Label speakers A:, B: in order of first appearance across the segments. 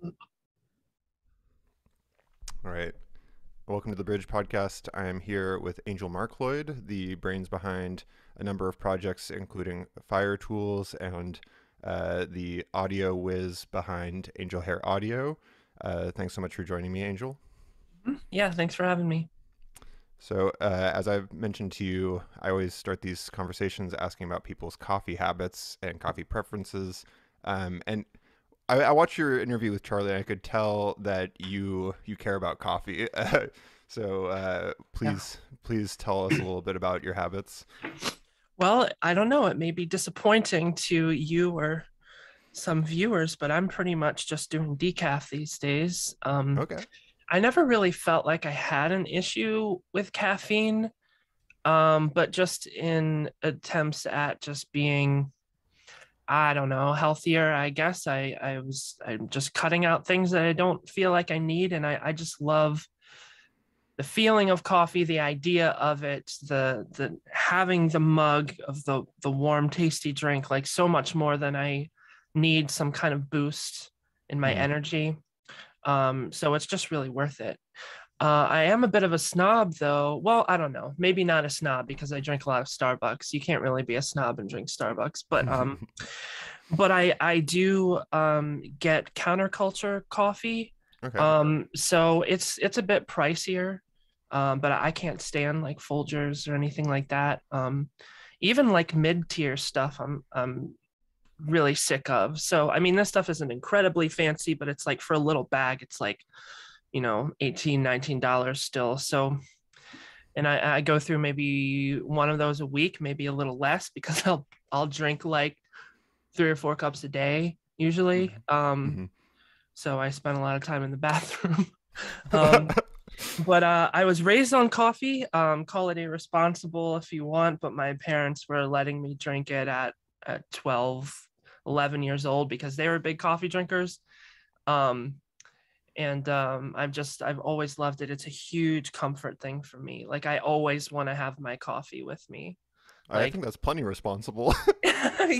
A: All right. Welcome to the Bridge Podcast. I am here with Angel Marcloid, the brains behind a number of projects, including Fire Tools and the audio whiz behind Angel Hair Audio. Thanks so much for joining me, Angel.
B: Yeah, thanks for having me.
A: So, as I've mentioned to you, I always start these conversations asking about people's coffee habits and coffee preferences. And I watched your interview with Charlie, and I could tell that you care about coffee. So
B: Yeah.
A: please tell us a little bit about your habits.
B: Well, I don't know. It may be disappointing to you or some viewers, but I'm pretty much just doing decaf these days.
A: Okay.
B: I never really felt like I had an issue with caffeine, but just in attempts at just being, I don't know, healthier, I guess I'm just cutting out things that I don't feel like I need. And I just love the feeling of coffee, the idea of it, the having the mug of the warm, tasty drink, like so much more than I need some kind of boost in my
A: Mm.
B: energy. So it's just really worth it. I am a bit of a snob, though. Well, I don't know. Maybe not a snob because I drink a lot of Starbucks. You can't really be a snob and drink Starbucks, but I do get counterculture coffee.
A: Okay.
B: So it's a bit pricier, but I can't stand like Folgers or anything like that. Even like mid-tier stuff, I'm really sick of. So I mean, this stuff isn't incredibly fancy, but it's like for a little bag, it's like 18, $19 still. So and I go through maybe one of those a week, maybe a little less because I'll drink like 3 or 4 cups a day usually.
A: Hmm.
B: So I spend a lot of time in the bathroom. um, but I was raised on coffee. Call it irresponsible if you want, but my parents were letting me drink it at 12, 11 years old because they were big coffee drinkers. Um, and I've always loved it. It's a huge comfort thing for me. Like I always want to have my coffee with me.
A: I
B: Like
A: think that's plenty responsible.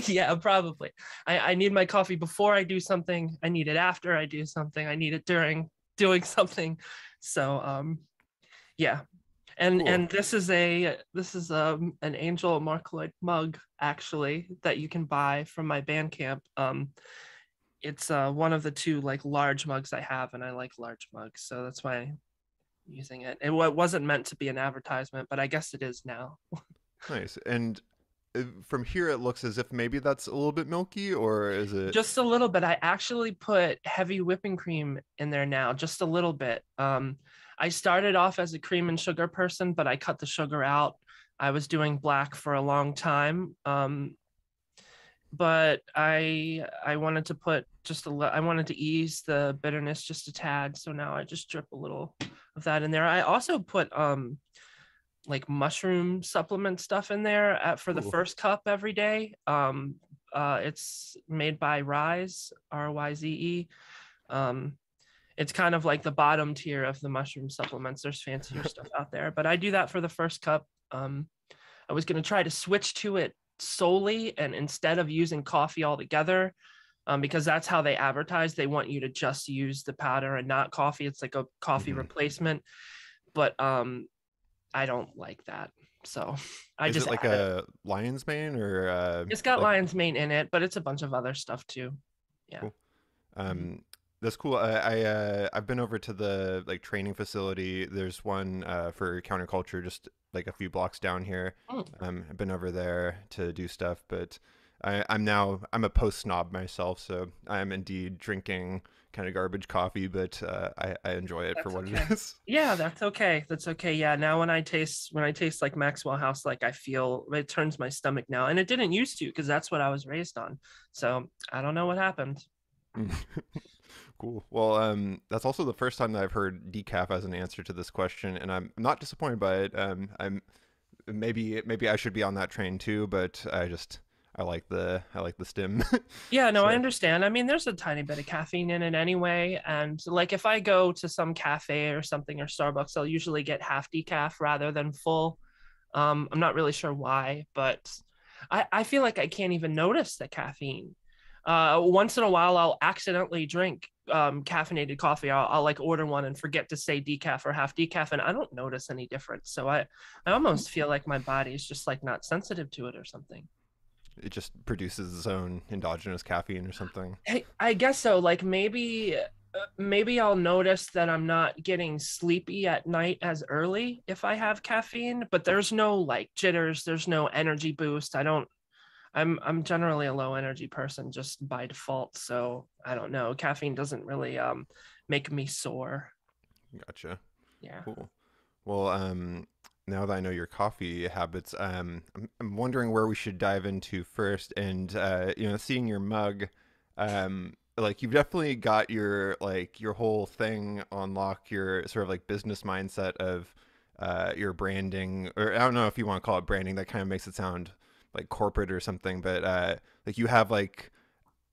B: yeah, probably. I need my coffee before I do something. I need it after I do something. I need it during doing something. So yeah.
A: Cool.
B: And this is an Angel Marcloid mug actually that you can buy from my Bandcamp. It's one of the two like large mugs I have, and I like large mugs, so that's why I'm using it. It wasn't meant to be an advertisement, but I guess it is now.
A: Nice. And from here, it looks as if maybe that's a little bit milky, or is it?
B: Just a little bit. I actually put heavy whipping cream in there now, just a little bit. I started off as a cream and sugar person, but I cut the sugar out. I was doing black for a long time. But I wanted to put I wanted to ease the bitterness just a tad. So now I just drip a little of that in there. I also put like mushroom supplement stuff in there for the
A: Cool.
B: first cup every day. It's made by Rise, Ryze. Um, it's kind of like the bottom tier of the mushroom supplements. There's fancier stuff out there, but I do that for the first cup. I was going to try to switch to it solely and instead of using coffee altogether, because that's how they advertise. They want you to just use the powder and not coffee. It's like a coffee
A: Hmm.
B: replacement. But I don't like that. So I
A: Is it
B: just
A: like
B: add it.
A: a lion's mane or
B: It's got
A: like
B: lion's mane in it, but it's a bunch of other stuff too. Yeah.
A: cool?
B: Mhm.
A: That's cool. I've been over to the like training facility. There's one for counterculture just like a few blocks down here.
B: Mm,
A: I've been over there to do stuff, but I'm a post snob myself, so I'm indeed drinking kind of garbage coffee, but I enjoy it for
B: that's
A: what it
B: okay.
A: is.
B: Yeah, that's okay. That's okay. Yeah. Now when I taste like Maxwell House, like I feel it turns my stomach now. And it didn't used to because that's what I was raised on. So I don't know what happened.
A: Cool. Well, that's also the first time that I've heard decaf as an answer to this question, and I'm not disappointed by it. I'm maybe I should be on that train too, but I like the stim.
B: Yeah, no, I
A: So
B: understand. I mean, there's a tiny bit of caffeine in it anyway. And like if I go to some cafe or something or Starbucks, I'll usually get half decaf rather than full. I'm not really sure why, but I feel like I can't even notice the caffeine. Once in a while, I'll accidentally drink caffeinated coffee, I'll like order one and forget to say decaf or half decaf, and I don't notice any difference. So I almost feel like my body is just like not sensitive to it or something.
A: It just produces its own endogenous caffeine or something.
B: I guess so. Like maybe I'll notice that I'm not getting sleepy at night as early if I have caffeine, but there's no like jitters, there's no energy boost. I'm generally a low energy person just by default, so I don't know. Caffeine doesn't really make me sore.
A: Gotcha.
B: Yeah.
A: Cool. Well, now that I know your coffee habits, I'm wondering where we should dive into first. And seeing your mug, like you've definitely got your whole thing on lock. Your sort of like business mindset of your branding, or I don't know if you want to call it branding. That kind of makes it sound like corporate or something. But like you have like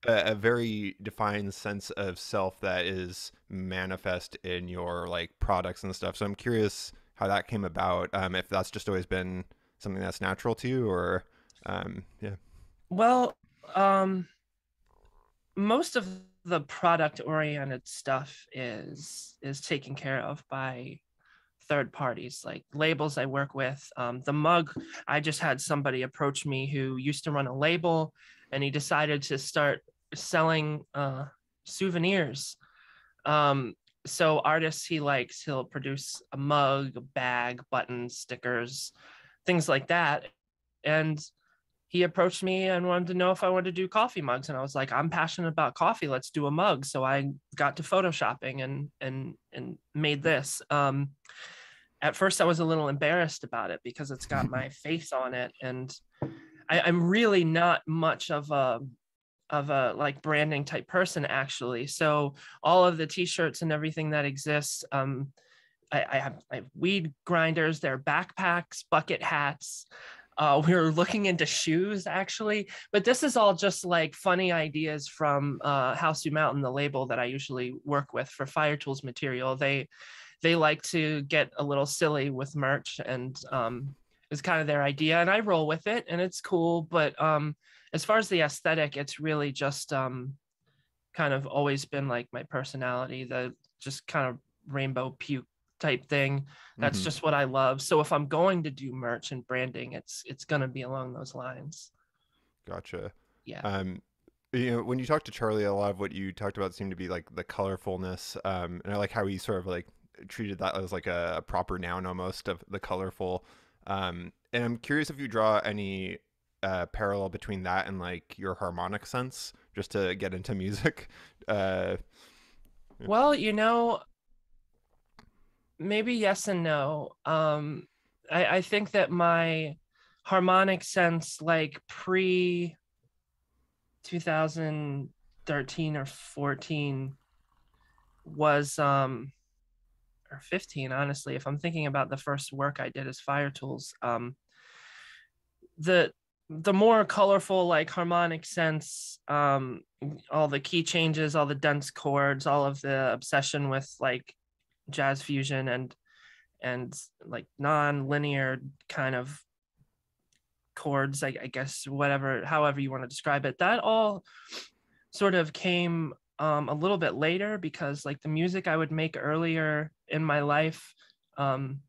A: a very defined sense of self that is manifest in your like products and stuff. So I'm curious how that came about. If that's just always been something that's natural to you, or yeah.
B: Well, um, most of the product oriented stuff is taken care of by third parties, like labels I work with. The mug, I just had somebody approach me who used to run a label, and he decided to start selling souvenirs. Um, so artists he likes, he'll produce a mug, a bag, buttons, stickers, things like that. And he approached me and wanted to know if I wanted to do coffee mugs, and I was like, I'm passionate about coffee, let's do a mug. So I got to photoshopping and made this. At first I was a little embarrassed about it because it's got my face on it, and I'm really not much of a like branding type person actually. So all of the t-shirts and everything that exists, I have weed grinders, they're backpacks, bucket hats. We were looking into shoes actually, but this is all just like funny ideas from House U Mountain, the label that I usually work with for Fire Tools material. They like to get a little silly with merch, and it's kind of their idea, and I roll with it, and it's cool. But as far as the aesthetic, it's really just kind of always been like my personality, the just kind of rainbow puke type thing. That's
A: Mm-hmm.
B: just what I love. So if I'm going to do merch and branding, it's going to be along those lines.
A: Gotcha.
B: Yeah.
A: Um, when you talk to Charlie, a lot of what you talked about seemed to be like the colorfulness, and I like how he sort of like treated that as like a proper noun almost of the colorful. And I'm curious if you draw any parallel between that and like your harmonic sense, just to get into music. Uh,
B: Well, maybe yes and no. I think that my harmonic sense, like pre 2013 or 14, was or 15, honestly. If I'm thinking about the first work I did as Fire Tools, the the more colorful, like harmonic sense, all the key changes, all the dense chords, all of the obsession with like jazz fusion and like non-linear kind of chords, I guess, whatever, however you want to describe it, that all sort of came a little bit later, because like the music I would make earlier in my life, um,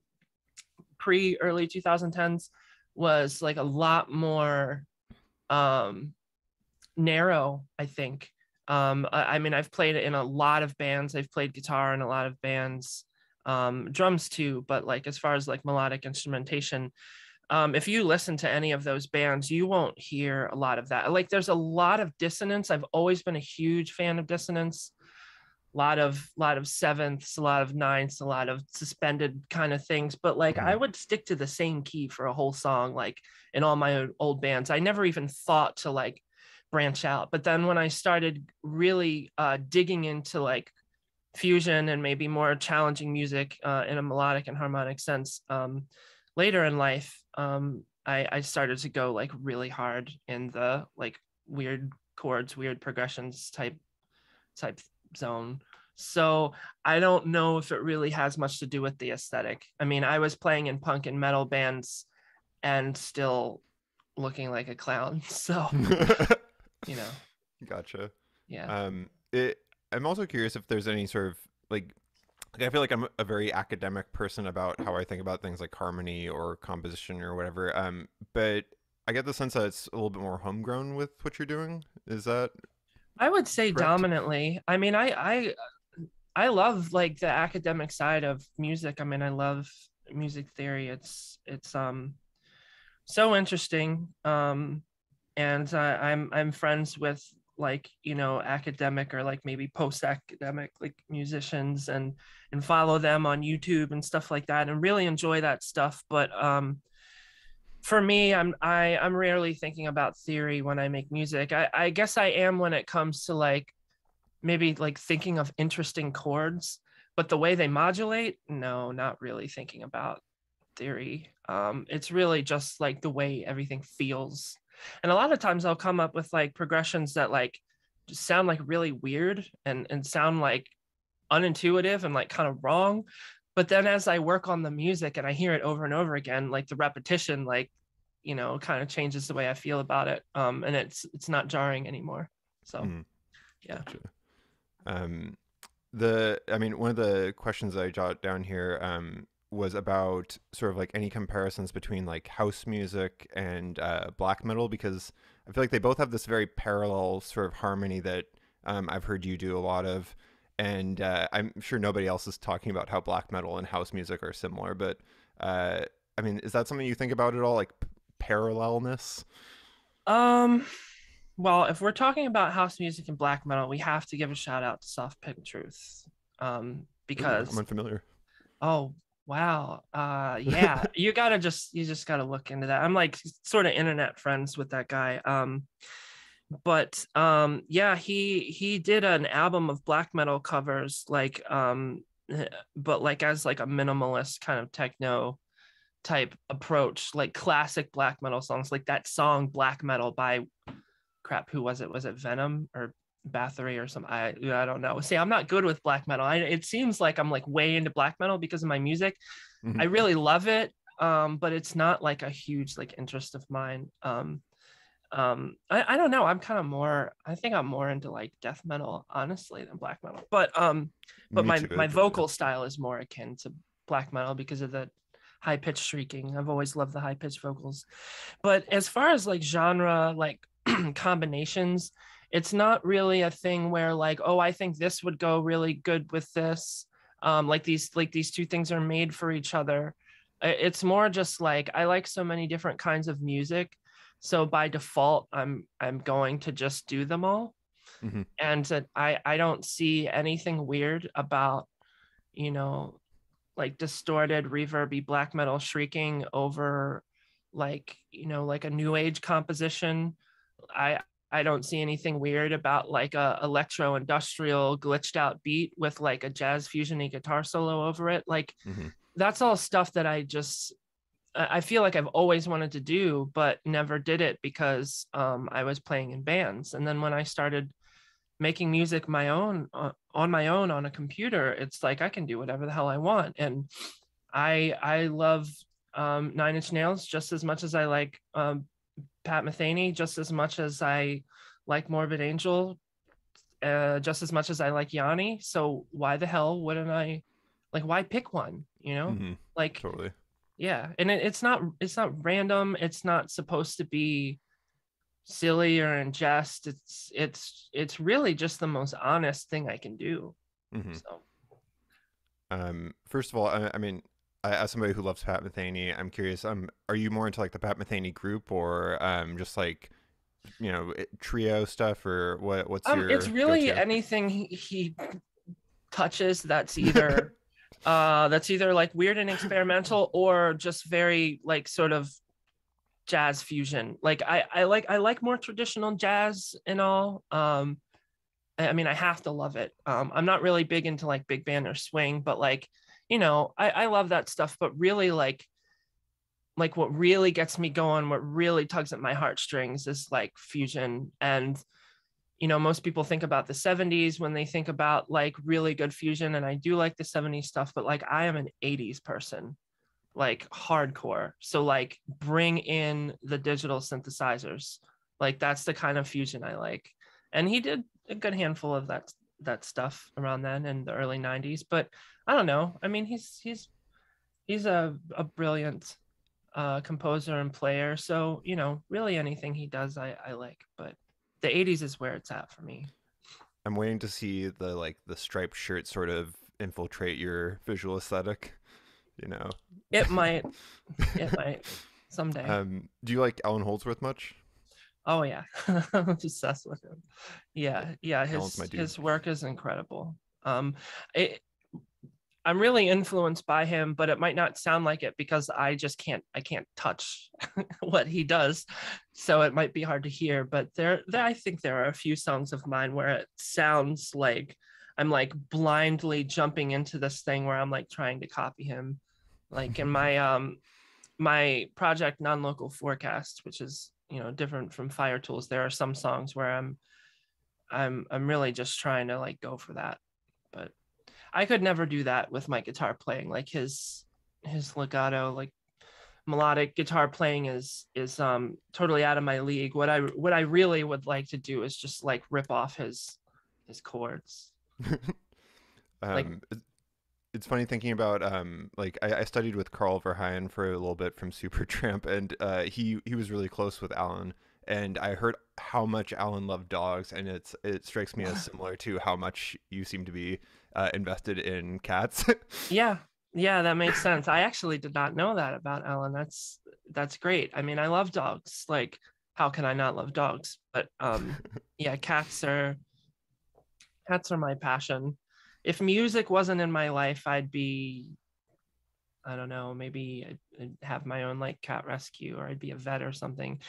B: pre early 2010s, was like a lot more um, narrow, I think. I mean, I've played in a lot of bands. I've played guitar in a lot of bands, drums too. But like as far as like melodic instrumentation, if you listen to any of those bands, you won't hear a lot of that. Like there's a lot of dissonance. I've always been a huge fan of dissonance. A lot of sevenths, a lot of ninths, a lot of suspended kind of things. But like I
A: mhm.
B: would stick to the same key for a whole song, like in all my old bands. I never even thought to like branch out. But then when I started really digging into like fusion and maybe more challenging music in a melodic and harmonic sense, later in life, I started to go like really hard in the like weird chords, weird progressions type zone. So I don't know if it really has much to do with the aesthetic. I mean, I was playing in punk and metal bands and still looking like a clown. So, you know,
A: Gotcha.
B: yeah.
A: Um, it. I'm also curious if there's any sort of like I feel like I'm a very academic person about how I think about things like harmony or composition or whatever. But I get the sense that it's a little bit more homegrown with what you're doing. Is that
B: I would say
A: correct?
B: dominantly. I mean, I love like the academic side of music. I mean, I love music theory. It's so interesting. And I'm friends with like academic or like maybe post-academic like musicians and follow them on YouTube and stuff like that and really enjoy that stuff. But for me, I'm rarely thinking about theory when I make music. I guess I am when it comes to like maybe like thinking of interesting chords, but the way they modulate, no, not really thinking about theory. It's really just like the way everything feels. And a lot of times I'll come up with like progressions that like just sound like really weird and sound like unintuitive and like kind of wrong. But then as I work on the music and I hear it over and over again, like the repetition, like, kind of changes the way I feel about it. And it's not jarring anymore. So
A: Mm,
B: yeah.
A: gotcha. Um, I mean, one of the questions I jotted down here was about sort of like any comparisons between like house music and black metal, because I feel like they both have this very parallel sort of harmony that I've heard you do a lot of, and I'm sure nobody else is talking about how black metal and house music are similar. But uh, I mean, is that something you think about at all, like parallelness?
B: Um, well, if we're talking about house music and black metal, we have to give a shout out to Soft Pink Truth.
A: Ooh, I'm
B: Because
A: unfamiliar.
B: oh wow, yeah, you just gotta look into that. I'm like sort of internet friends with that guy. But yeah, he did an album of black metal covers, like but like as like a minimalist kind of techno type approach, like classic black metal songs, like that song Black Metal by crap, who was it? Was it Venom or Bathory or something? I don't know. See, I'm not good with black metal. It seems like I'm like way into black metal because of my music. I
A: Mhm.
B: really love it, but it's not like a huge like interest of mine. I don't know. I'm kind of more. I think I'm more into like death metal, honestly, than black metal. But
A: Me
B: my
A: too.
B: vocal style is more akin to black metal because of the high pitched shrieking. I've always loved the high pitched vocals. But as far as like genre, like combinations, it's not really a thing where like, oh, I think this would go really good with this. Like these two things are made for each other. It's more just like I like so many different kinds of music. So by default, I'm going to just do them all.
A: Hmm.
B: And that I don't see anything weird about, you know, like distorted reverby black metal shrieking over like like a new age composition. I don't see anything weird about like a electro industrial glitched out beat with like a jazz fusiony guitar solo over it. Like
A: Hmm.
B: that's all stuff that I feel like I've always wanted to do but never did it because I was playing in bands. And then when I started making music my own on my own on a computer, it's like I can do whatever the hell I want. And I love Nine Inch Nails just as much as I like Pat Metheny, just as much as I like Morbid Angel, just as much as I like Yanni. So why the hell wouldn't I, like, why pick one?
A: Hmm.
B: Like,
A: Totally.
B: yeah. And it's not random. It's not supposed to be silly or in jest. It's really just the most honest thing I can do.
A: Hmm.
B: So
A: First of all, I mean, as somebody who loves Pat Metheny, I'm curious. Are you more into like the Pat Metheny group, or just like trio stuff, or What's
B: it's
A: your
B: really
A: go-to?
B: anything he touches that's either like weird and experimental or just very like sort of jazz fusion. Like I like more traditional jazz and all. I mean, I have to love it. I'm not really big into like big band or swing, but like, I love that stuff. But really, like what really gets me going, what really tugs at my heartstrings is like fusion. And most people think about the 70s when they think about like really good fusion, and I do like the 70s stuff, but like I am an 80s person, like hardcore. So like bring in the digital synthesizers. Like that's the kind of fusion I like. And he did a good handful of that stuff around then in the early 90s. But I don't know. I mean, he's a brilliant composer and player. So, you know, really anything he does, I like. But the 80s is where it's at for me.
A: I'm waiting to see the striped shirt sort of infiltrate your visual aesthetic, you know.
B: It might, it might someday.
A: Do you like Alan Holdsworth much?
B: Oh yeah, I'm obsessed with him.
A: Yeah,
B: Yeah,
A: Alan's my dude.
B: his work is incredible. It, I'm really influenced by him, but it might not sound like it because I can't touch what he does, so it might be hard to hear. But there I think there are a few songs of mine where it sounds like I'm like blindly jumping into this thing where I'm like trying to copy him, like in my project Non-Local Forecast, which is, you know, different from Fire Tools. There are some songs where I'm really just trying to like go for that, but I could never do that with my guitar playing. Like his legato, like melodic guitar playing is totally out of my league. What I really would like to do is just like rip off his chords. Like
A: um, it's funny thinking about like I studied with Carl Verheyen for a little bit from Supertramp, and he was really close with Alan, and I heard how much Alan loved dogs, and it strikes me as similar to how much you seem to be invested in cats.
B: yeah, yeah, that makes sense. I actually did not know that about Alan. That's great. I mean, I love dogs. Like, how can I not love dogs? But yeah, cats are my passion. If music wasn't in my life, I'd be, I don't know, maybe I'd have my own like cat rescue, or I'd be a vet or something.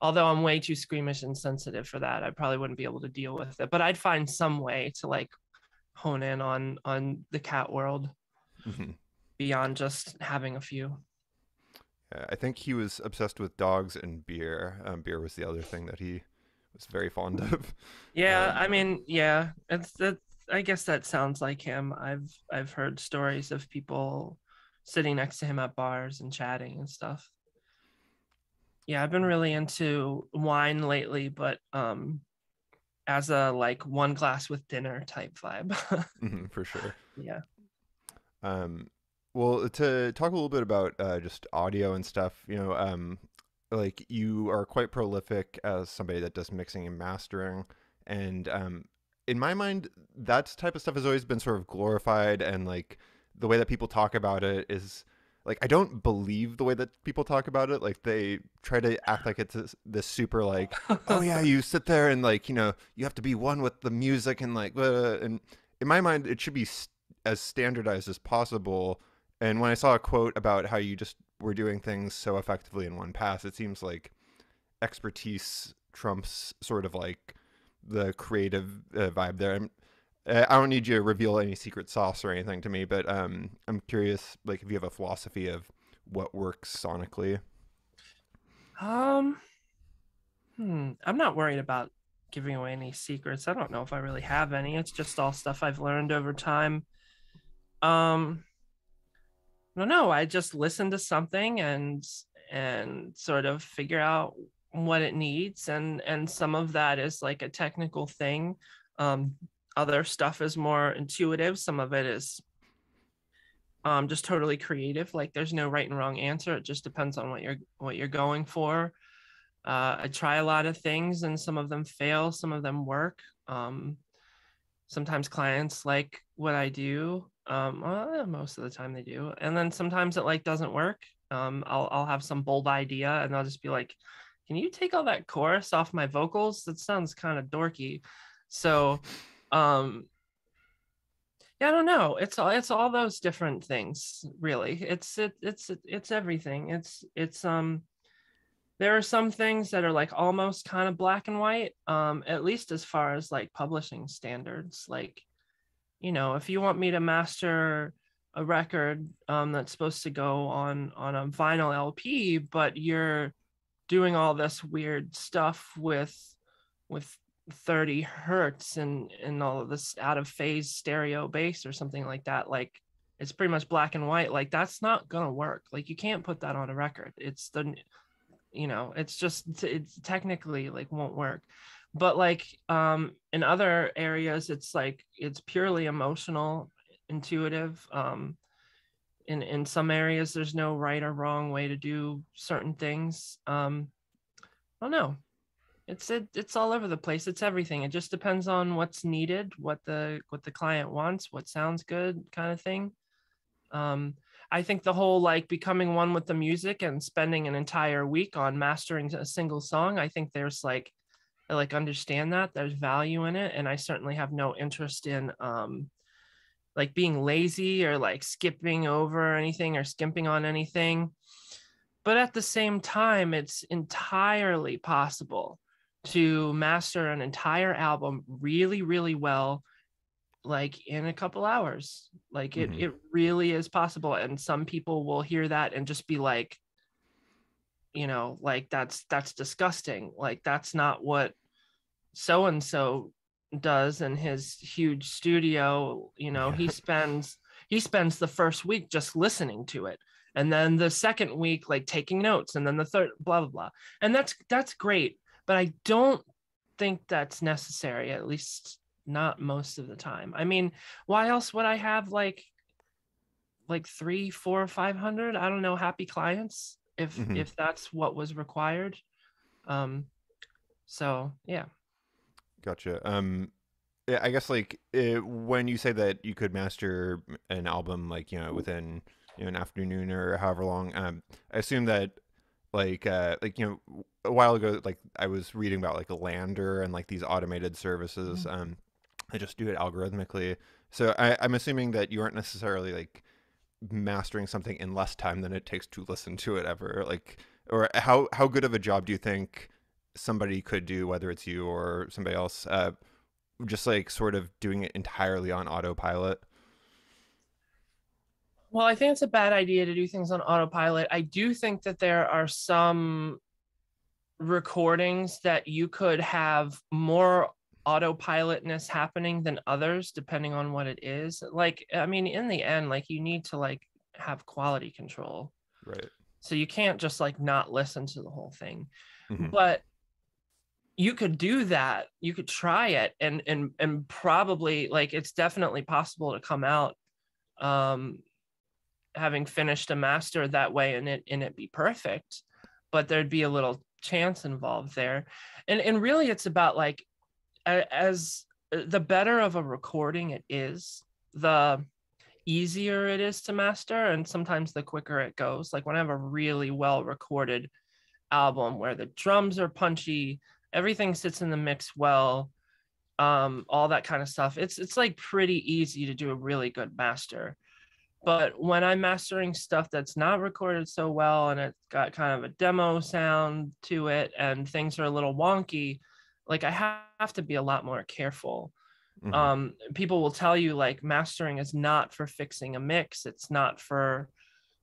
B: Although I'm way too squeamish and sensitive for that, I probably wouldn't be able to deal with it. But I'd find some way to like hone in on the cat world
A: Mhm.
B: beyond just having a few.
A: I think he was obsessed with dogs and beer. Beer was the other thing that he was very fond of.
B: Yeah,
A: Um,
B: I mean, yeah, it's that. I guess that sounds like him. I've heard stories of people sitting next to him at bars and chatting and stuff. Yeah, I've been really into wine lately, but as a like one glass with dinner type vibe.
A: for sure.
B: Yeah.
A: Um, well, to talk a little bit about just audio and stuff, like you are quite prolific as somebody that does mixing and mastering, and in my mind, that type of stuff has always been sort of glorified, and like the way that people talk about it is like I don't believe the way that people talk about it. Like they try to act like it's this super like, oh yeah, you sit there and like you have to be one with the music and like, and in my mind, it should be as standardized as possible. And when I saw a quote about how you just were doing things so effectively in one pass, it seems like expertise trumps sort of like the creative vibe there. I don't need you to reveal any secret sauce or anything to me, but I'm curious, like, if you have a philosophy of what works sonically.
B: um, I'm not worried about giving away any secrets. I don't know if I really have any. It's just all stuff I've learned over time. Um, I don't know. I just listen to something and sort of figure out what it needs, and some of that is like a technical thing. Um, Other stuff is more intuitive. Some of it is just totally creative. Like there's no right and wrong answer. It just depends on what you're going for. I try a lot of things, and some of them fail, some of them work. Sometimes clients like what I do. Well, most of the time they do, and then sometimes it like doesn't work. I'll have some bold idea, and I'll just be like, "Can you take all that chorus off my vocals? That sounds kind of dorky." So, um, yeah, I don't know. It's all those different things, really. It's everything. It's there are some things that are like almost kind of black and white, at least as far as like publishing standards. Like, you know, if you want me to master a record that's supposed to go on a vinyl LP, but you're doing all this weird stuff with 30 hertz and all of this out of phase stereo bass or something like that, like it's pretty much black and white. Like that's not gonna work. Like you can't put that on a record. It's the, you know, it's just, it's technically like won't work. but like in other areas it's like it's purely emotional, intuitive. In some areas there's no right or wrong way to do certain things. I don't know. It's all over the place. It's everything. It just depends on what's needed, what the client wants, what sounds good, kind of thing. um I think the whole like becoming one with the music and spending an entire week on mastering a single song, I think there's like, I like understand that there's value in it, and I certainly have no interest in like being lazy or like skipping over anything or skimping on anything. But at the same time, it's entirely possible to master an entire album really, really well, like in a couple hours. Like it,
A: Hmm.
B: it really is possible. And some people will hear that and just be like, like that's disgusting. Like that's not what so and so does in his huge studio.
A: Yeah.
B: He spends the first week just listening to it, and then the second week like taking notes, and then the third blah blah blah. And that's great, but I don't think that's necessary, at least not most of the time. I mean, why else would I have like 3, 4, 500, I don't know, happy clients if
A: Hmm.
B: if that's what was required. So yeah.
A: Gotcha. Yeah, I guess like when you say that you could master an album like within an afternoon or however long, I assume that like a while ago like I was reading about like a lander and like these automated services that just do it algorithmically. So I'm assuming that you aren't necessarily like mastering something in less time than it takes to listen to it ever. Like, or how good of a job do you think somebody could do, whether it's you or somebody else, just like sort of doing it entirely on autopilot?
B: Well, I think it's a bad idea to do things on autopilot. I do think that there are some recordings that you could have more autopilotness happening than others, depending on what it is. Like, I mean, in the end, like you need to like have quality control.
A: Right.
B: So you can't just like not listen to the whole thing.
A: Hmm.
B: But you could do that. You could try it, and probably like it's definitely possible to come out um having finished a master that way and it be perfect, but there'd be a little chance involved there. And really it's about like, as the better of a recording it is, the easier it is to master, and sometimes the quicker it goes. Like when I have a really well recorded album where the drums are punchy, everything sits in the mix well, all that kind of stuff, it's like pretty easy to do a really good master. But when I'm mastering stuff that's not recorded so well and it's got kind of a demo sound to it and things are a little wonky, like I have to be a lot more careful.
A: Hmm.
B: People will tell you like mastering is not for fixing a mix, it's not for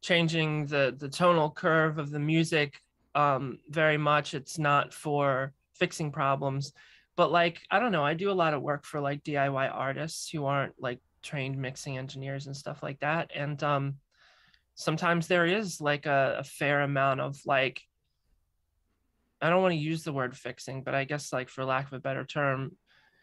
B: changing the tonal curve of the music very much, it's not for fixing problems. But like, I don't know, I do a lot of work for like DIY artists who aren't like trained mixing engineers and stuff like that, and sometimes there is like a fair amount of like, I don't want to use the word fixing, but I guess like for lack of a better term,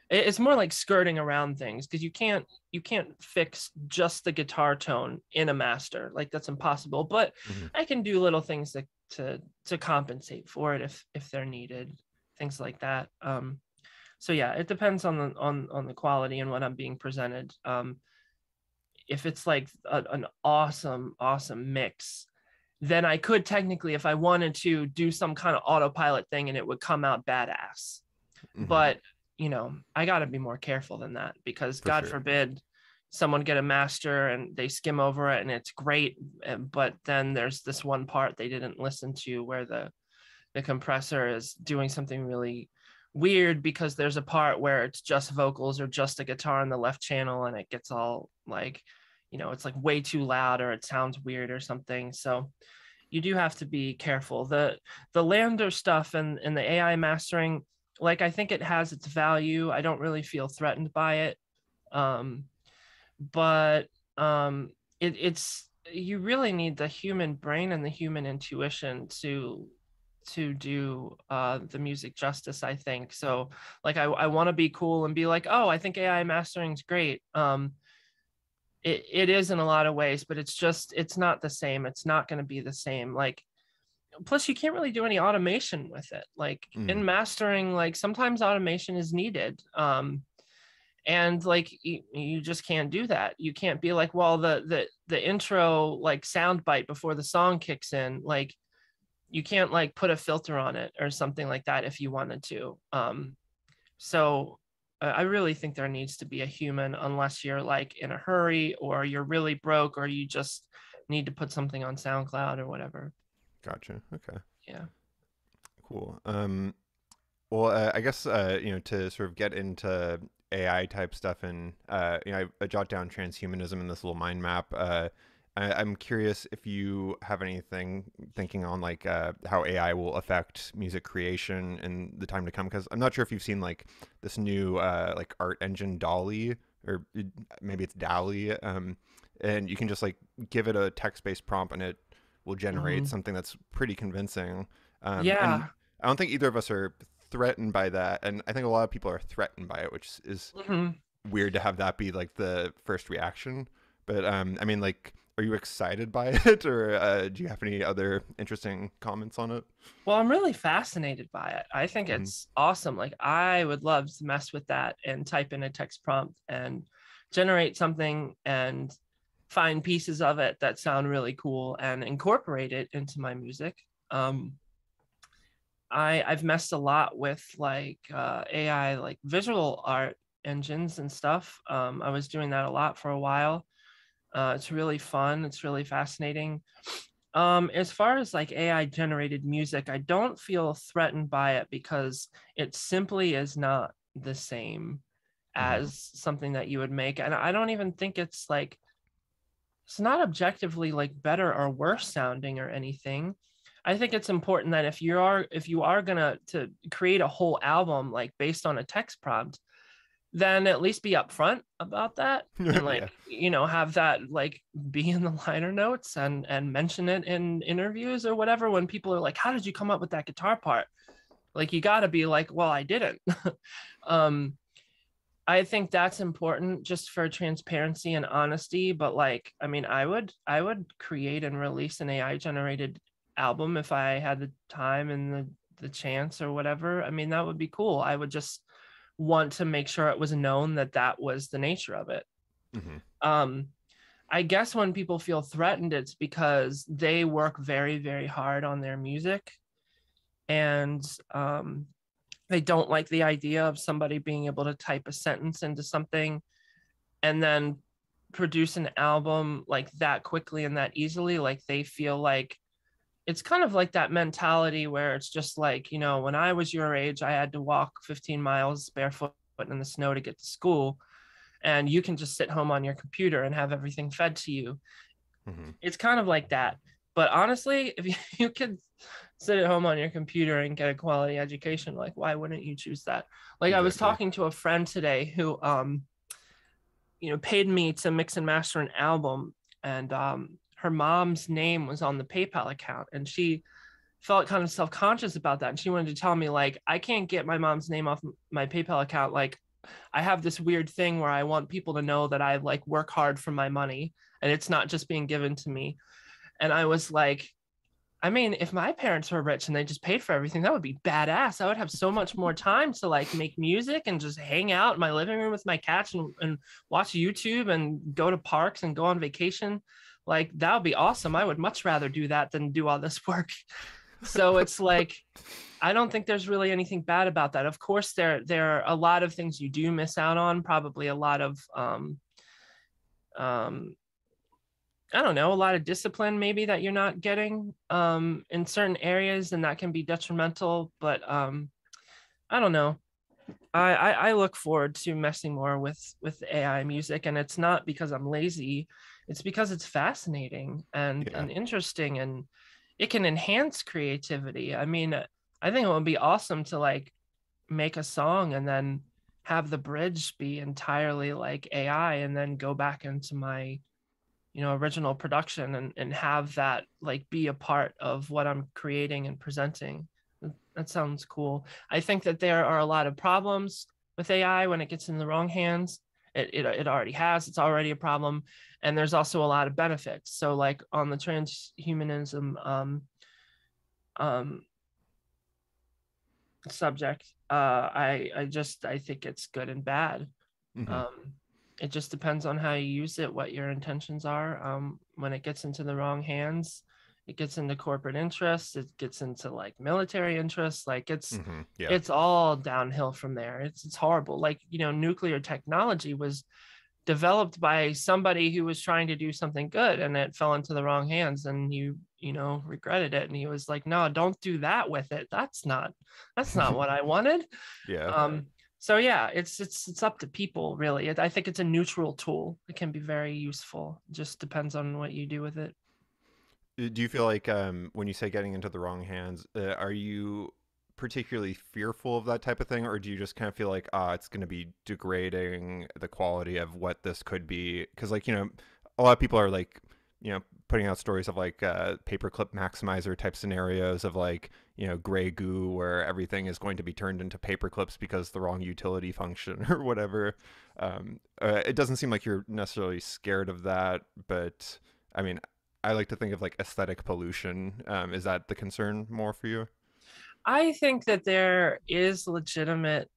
B: it's more like skirting around things, because you can't fix just the guitar tone in a master, like that's impossible. But
A: Hmm.
B: I can do little things to compensate for it if they're needed, things like that. So yeah, it depends on the quality and what I'm being presented. If it's like an awesome mix, then I could technically, if I wanted to, do some kind of autopilot thing and it would come out badass.
A: Hmm.
B: But I got to be more careful than that, because
A: For
B: God
A: sure.
B: forbid someone get a master and they skim over it and it's great, but then there's this one part they didn't listen to where the compressor is doing something really weird, because there's a part where it's just vocals or just a guitar in the left channel and it gets all like, it's like way too loud or it sounds weird or something. So you do have to be careful. The Lander stuff and the AI mastering, like I think it has its value. I don't really feel threatened by it. Um, but it's, you really need the human brain and the human intuition to to do the music justice, I think. So like I want to be cool and be like, oh, I think AI mastering is great. It is in a lot of ways, but it's not the same. It's not going to be the same. Like, plus you can't really do any automation with it. Like
A: Mm.
B: in mastering, like sometimes automation is needed. And like you just can't do that. You can't be like, well, the intro like sound bite before the song kicks in, like you can't like put a filter on it or something like that if you wanted to. So I really think there needs to be a human, unless you're like in a hurry or you're really broke or you just need to put something on SoundCloud or whatever.
A: Gotcha. Okay.
B: Yeah.
A: Cool. Well, I guess to sort of get into AI type stuff, and I jot down transhumanism in this little mind map. I'm curious if you have anything thinking on like how AI will affect music creation in the time to come, because I'm not sure if you've seen like this new like art engine Dolly, or maybe it's Dally, and you can just like give it a text based prompt and it will generate
B: Mhm.
A: something that's pretty convincing. And
B: Yeah.
A: I don't think either of us are threatened by that, and I think a lot of people are threatened by it, which is
B: Mhm.
A: weird to have that be like the first reaction. But I mean, like, are you excited by it, or do you have any other interesting comments on it?
B: Well, I'm really fascinated by it. I think
A: Hmm.
B: it's awesome. Like I would love to mess with that and type in a text prompt and generate something and find pieces of it that sound really cool and incorporate it into my music. Um, I've messed a lot with like AI, like visual art engines and stuff. I was doing that a lot for a while. It's really fun. It's really fascinating. As far as like AI generated music, I don't feel threatened by it because it simply is not the same
A: Hmm.
B: as something that you would make. And I don't even think it's not objectively like better or worse sounding or anything. I think it's important that if you are gonna to create a whole album like based on a text prompt, then at least be upfront about that and like
A: Yeah.
B: have that like be in the liner notes and mention it in interviews or whatever. When people are like, how did you come up with that guitar part? Like you got to be like, well, I didn't. um I think that's important just for transparency and honesty. But like, I mean, I would create and release an AI generated album if I had the time and the chance or whatever. I mean, that would be cool. I would just want to make sure it was known that that was the nature of it.
A: Hmm.
B: Um, I guess when people feel threatened, it's because they work very, very hard on their music and they don't like the idea of somebody being able to type a sentence into something and then produce an album like that quickly and that easily. Like they feel like it's kind of like that mentality where it's just like, when I was your age, I had to walk 15 miles barefoot in the snow to get to school. And you can just sit home on your computer and have everything fed to you.
A: Hmm.
B: It's kind of like that. But honestly, if you could sit at home on your computer and get a quality education, like why wouldn't you choose that? Like I was
A: Exactly.
B: talking to a friend today who paid me to mix and master an album, and her mom's name was on the PayPal account, and she felt kind of self-conscious about that, and she wanted to tell me like, I can't get my mom's name off my PayPal account. Like I have this weird thing where I want people to know that I like work hard for my money and it's not just being given to me. And I was like, I mean, if my parents were rich and they just paid for everything, that would be badass. I would have so much more time to like make music and just hang out in my living room with my cats and watch YouTube and go to parks and go on vacation. Like that would be awesome. I would much rather do that than do all this work. So it's like, I don't think there's really anything bad about that. Of course, there are a lot of things you do miss out on. Probably a lot of um, I don't know, a lot of discipline maybe that you're not getting in certain areas, and that can be detrimental. But I don't know. I look forward to messing more with AI music, and it's not because I'm lazy. It's because it's fascinating
A: Yeah.
B: and interesting, and it can enhance creativity. I mean, I think it would be awesome to like make a song and then have the bridge be entirely like AI, and then go back into my original production and have that like be a part of what I'm creating and presenting. That sounds cool. I think that there are a lot of problems with AI when it gets in the wrong hands. It already has. It's already a problem, and there's also a lot of benefits. So like on the transhumanism um, subject, I think it's good and bad.
A: Hmm.
B: Um, it just depends on how you use it, what your intentions are. When it gets into the wrong hands, it gets into corporate interests, it gets into like military interests, like
A: Yeah.
B: it's all downhill from there. It's horrible. Like, nuclear technology was developed by somebody who was trying to do something good, and it fell into the wrong hands, and regretted it, and he was like, no, don't do that with it. That's not what I wanted.
A: Yeah.
B: So yeah, it's up to people, really. I think it's a neutral tool. It can be very useful. It just depends on what you do with it.
A: Do you feel like when you say getting into the wrong hands, are you particularly fearful of that type of thing, or do you just kind of feel like, it's going to be degrading the quality of what this could be? Because, like, a lot of people are like, putting out stories of like paperclip maximizer type scenarios of like, gray goo where everything is going to be turned into paperclips because the wrong utility function or whatever. It doesn't seem like you're necessarily scared of that, but I mean, I like to think of like aesthetic pollution. Is that the concern more for you?
B: I think that there is legitimate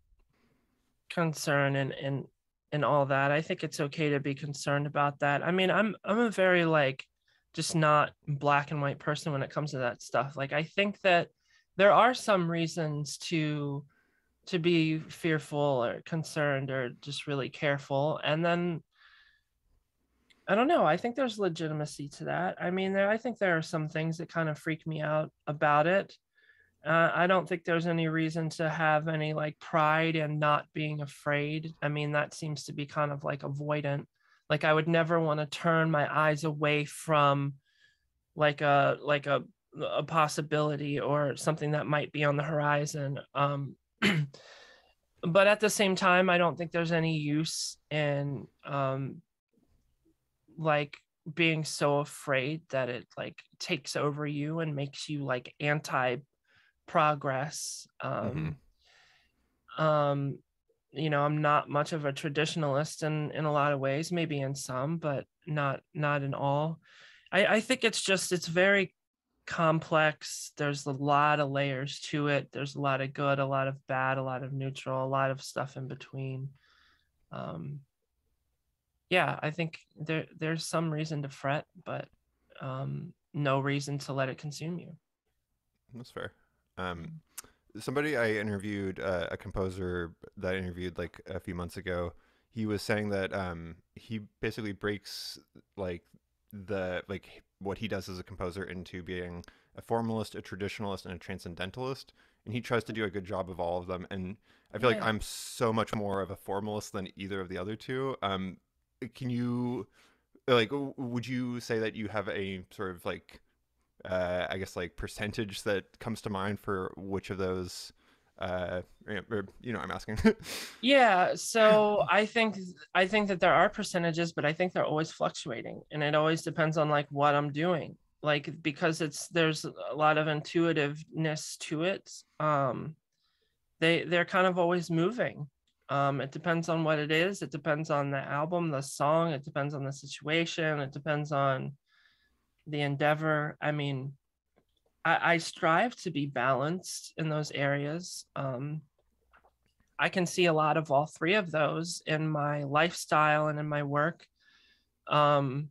B: concern and all that. I think it's okay to be concerned about that. I mean, I'm a very like just not black and white person when it comes to that stuff. Like I think that there are some reasons to be fearful or concerned or just really careful. And then I don't know. I think there's legitimacy to that. I mean, I think there are some things that kind of freak me out about it. I don't think there's any reason to have any like pride in not being afraid. I mean, that seems to be kind of like avoidant. Like I would never want to turn my eyes away from like a possibility or something that might be on the horizon. But at the same time, I don't think there's any use in like being so afraid that it like takes over you and makes you like anti progress.
A: Mm-hmm.
B: Um, I'm not much of a traditionalist in a lot of ways, maybe in some, but not in all. I think it's very complex. There's a lot of layers to it. There's a lot of good, a lot of bad, a lot of neutral, a lot of stuff in between. Um, yeah, I think there's some reason to fret, but no reason to let it consume you.
A: That's fair. Um, Somebody I interviewed, a composer that I interviewed like a few months ago, he was saying that he basically breaks like what he does as a composer into being a formalist, a traditionalist, and a transcendentalist, and he tries to do a good job of all of them. And I feel like
B: Yeah.
A: I'm so much more of a formalist than either of the other two. Can you like would you say that you have a sort of like I guess like percentage that comes to mind for which of those I'm asking.
B: Yeah, so I think that there are percentages, but I think they're always fluctuating, and it always depends on like what I'm doing. Like because there's a lot of intuitiveness to it. They're kind of always moving. It depends on what it is. It depends on the album, the song. It depends on the situation. It depends on the endeavor. I mean, I strive to be balanced in those areas. I can see a lot of all three of those in my lifestyle and in my work. Um,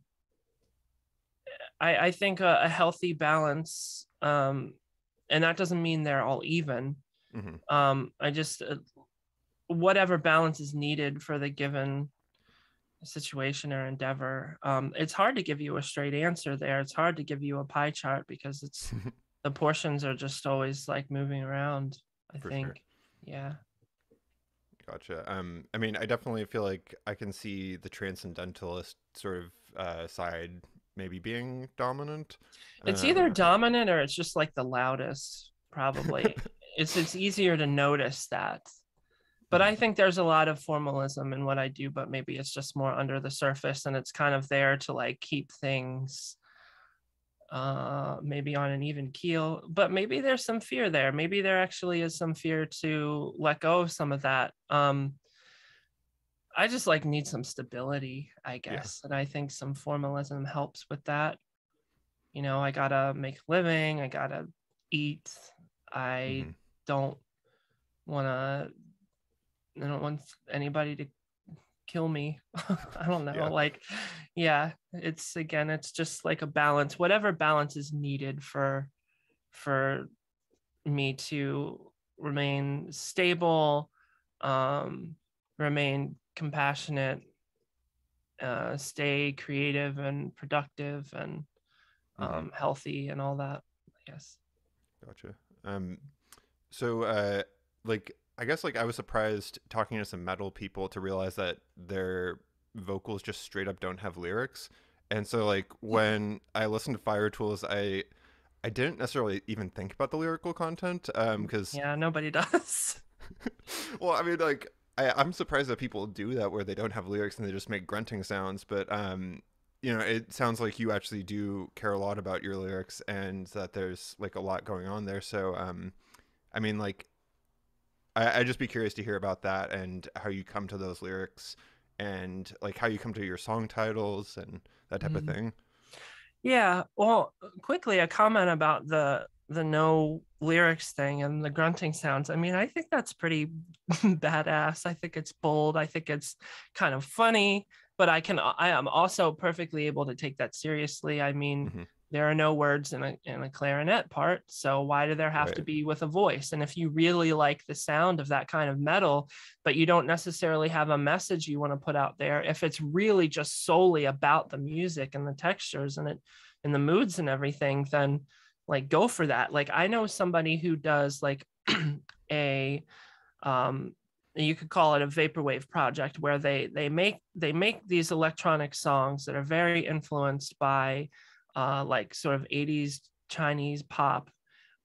B: I think a healthy balance, and that doesn't mean they're all even.
A: Hmm.
B: I just whatever balance is needed for the given situation or endeavor. It's hard to give you a straight answer there. It's hard to give you a pie chart because it's the portions are just always like moving around. I
A: For sure.
B: think, yeah.
A: Gotcha. I mean, I definitely feel like I can see the transcendentalist sort of side maybe being dominant.
B: It's either
A: Uh,
B: dominant or it's just like the loudest, probably. It's easier to notice that. But I think there's a lot of formalism in what I do, but maybe it's just more under the surface, and it's kind of there to like keep things maybe on an even keel. But maybe there's some fear there. Maybe there actually is some fear to let go of some of that. I just like need some stability, I
A: Yeah.
B: guess. And I think some formalism helps with that. You know, I gotta make a living, I gotta eat. I
A: Mm-hmm.
B: don't wanna, I don't want anybody to kill me. I don't know.
A: Yeah.
B: Like, yeah, it's again, it's just like a balance, whatever balance is needed for me to remain stable, remain compassionate, stay creative and productive and
A: Mm-hmm.
B: healthy and all that. Yes.
A: Gotcha. So, like, I guess like I was surprised talking to some metal people to realize that their vocals just straight up don't have lyrics. And so, like, when I listened to Fire Tools, I didn't necessarily even think about the lyrical content, because,
B: Yeah, nobody does.
A: well, I mean, like, I'm surprised that people do that where they don't have lyrics and they just make grunting sounds. But, you know, it sounds like you actually do care a lot about your lyrics and that there's like a lot going on there. So, I mean, like, I'd just be curious to hear about that and how you come to those lyrics and like how you come to your song titles and that type of
B: Mhm.
A: thing.
B: Yeah. Well, quickly a comment about the no lyrics thing and the grunting sounds. I mean, I think that's pretty badass. I think it's bold. I think it's kind of funny, but I am also perfectly able to take that seriously. I mean,
A: Hmm.
B: there are no words in a clarinet part, so why do there have to
A: Right.
B: be with a voice? And if you really like the sound of that kind of metal, but you don't necessarily have a message you want to put out there, if it's really just solely about the music and the textures and the moods and everything, then like go for that. Like I know somebody who does like a um you could call it a vaporwave project where they make these electronic songs that are very influenced by like sort of 80s Chinese pop,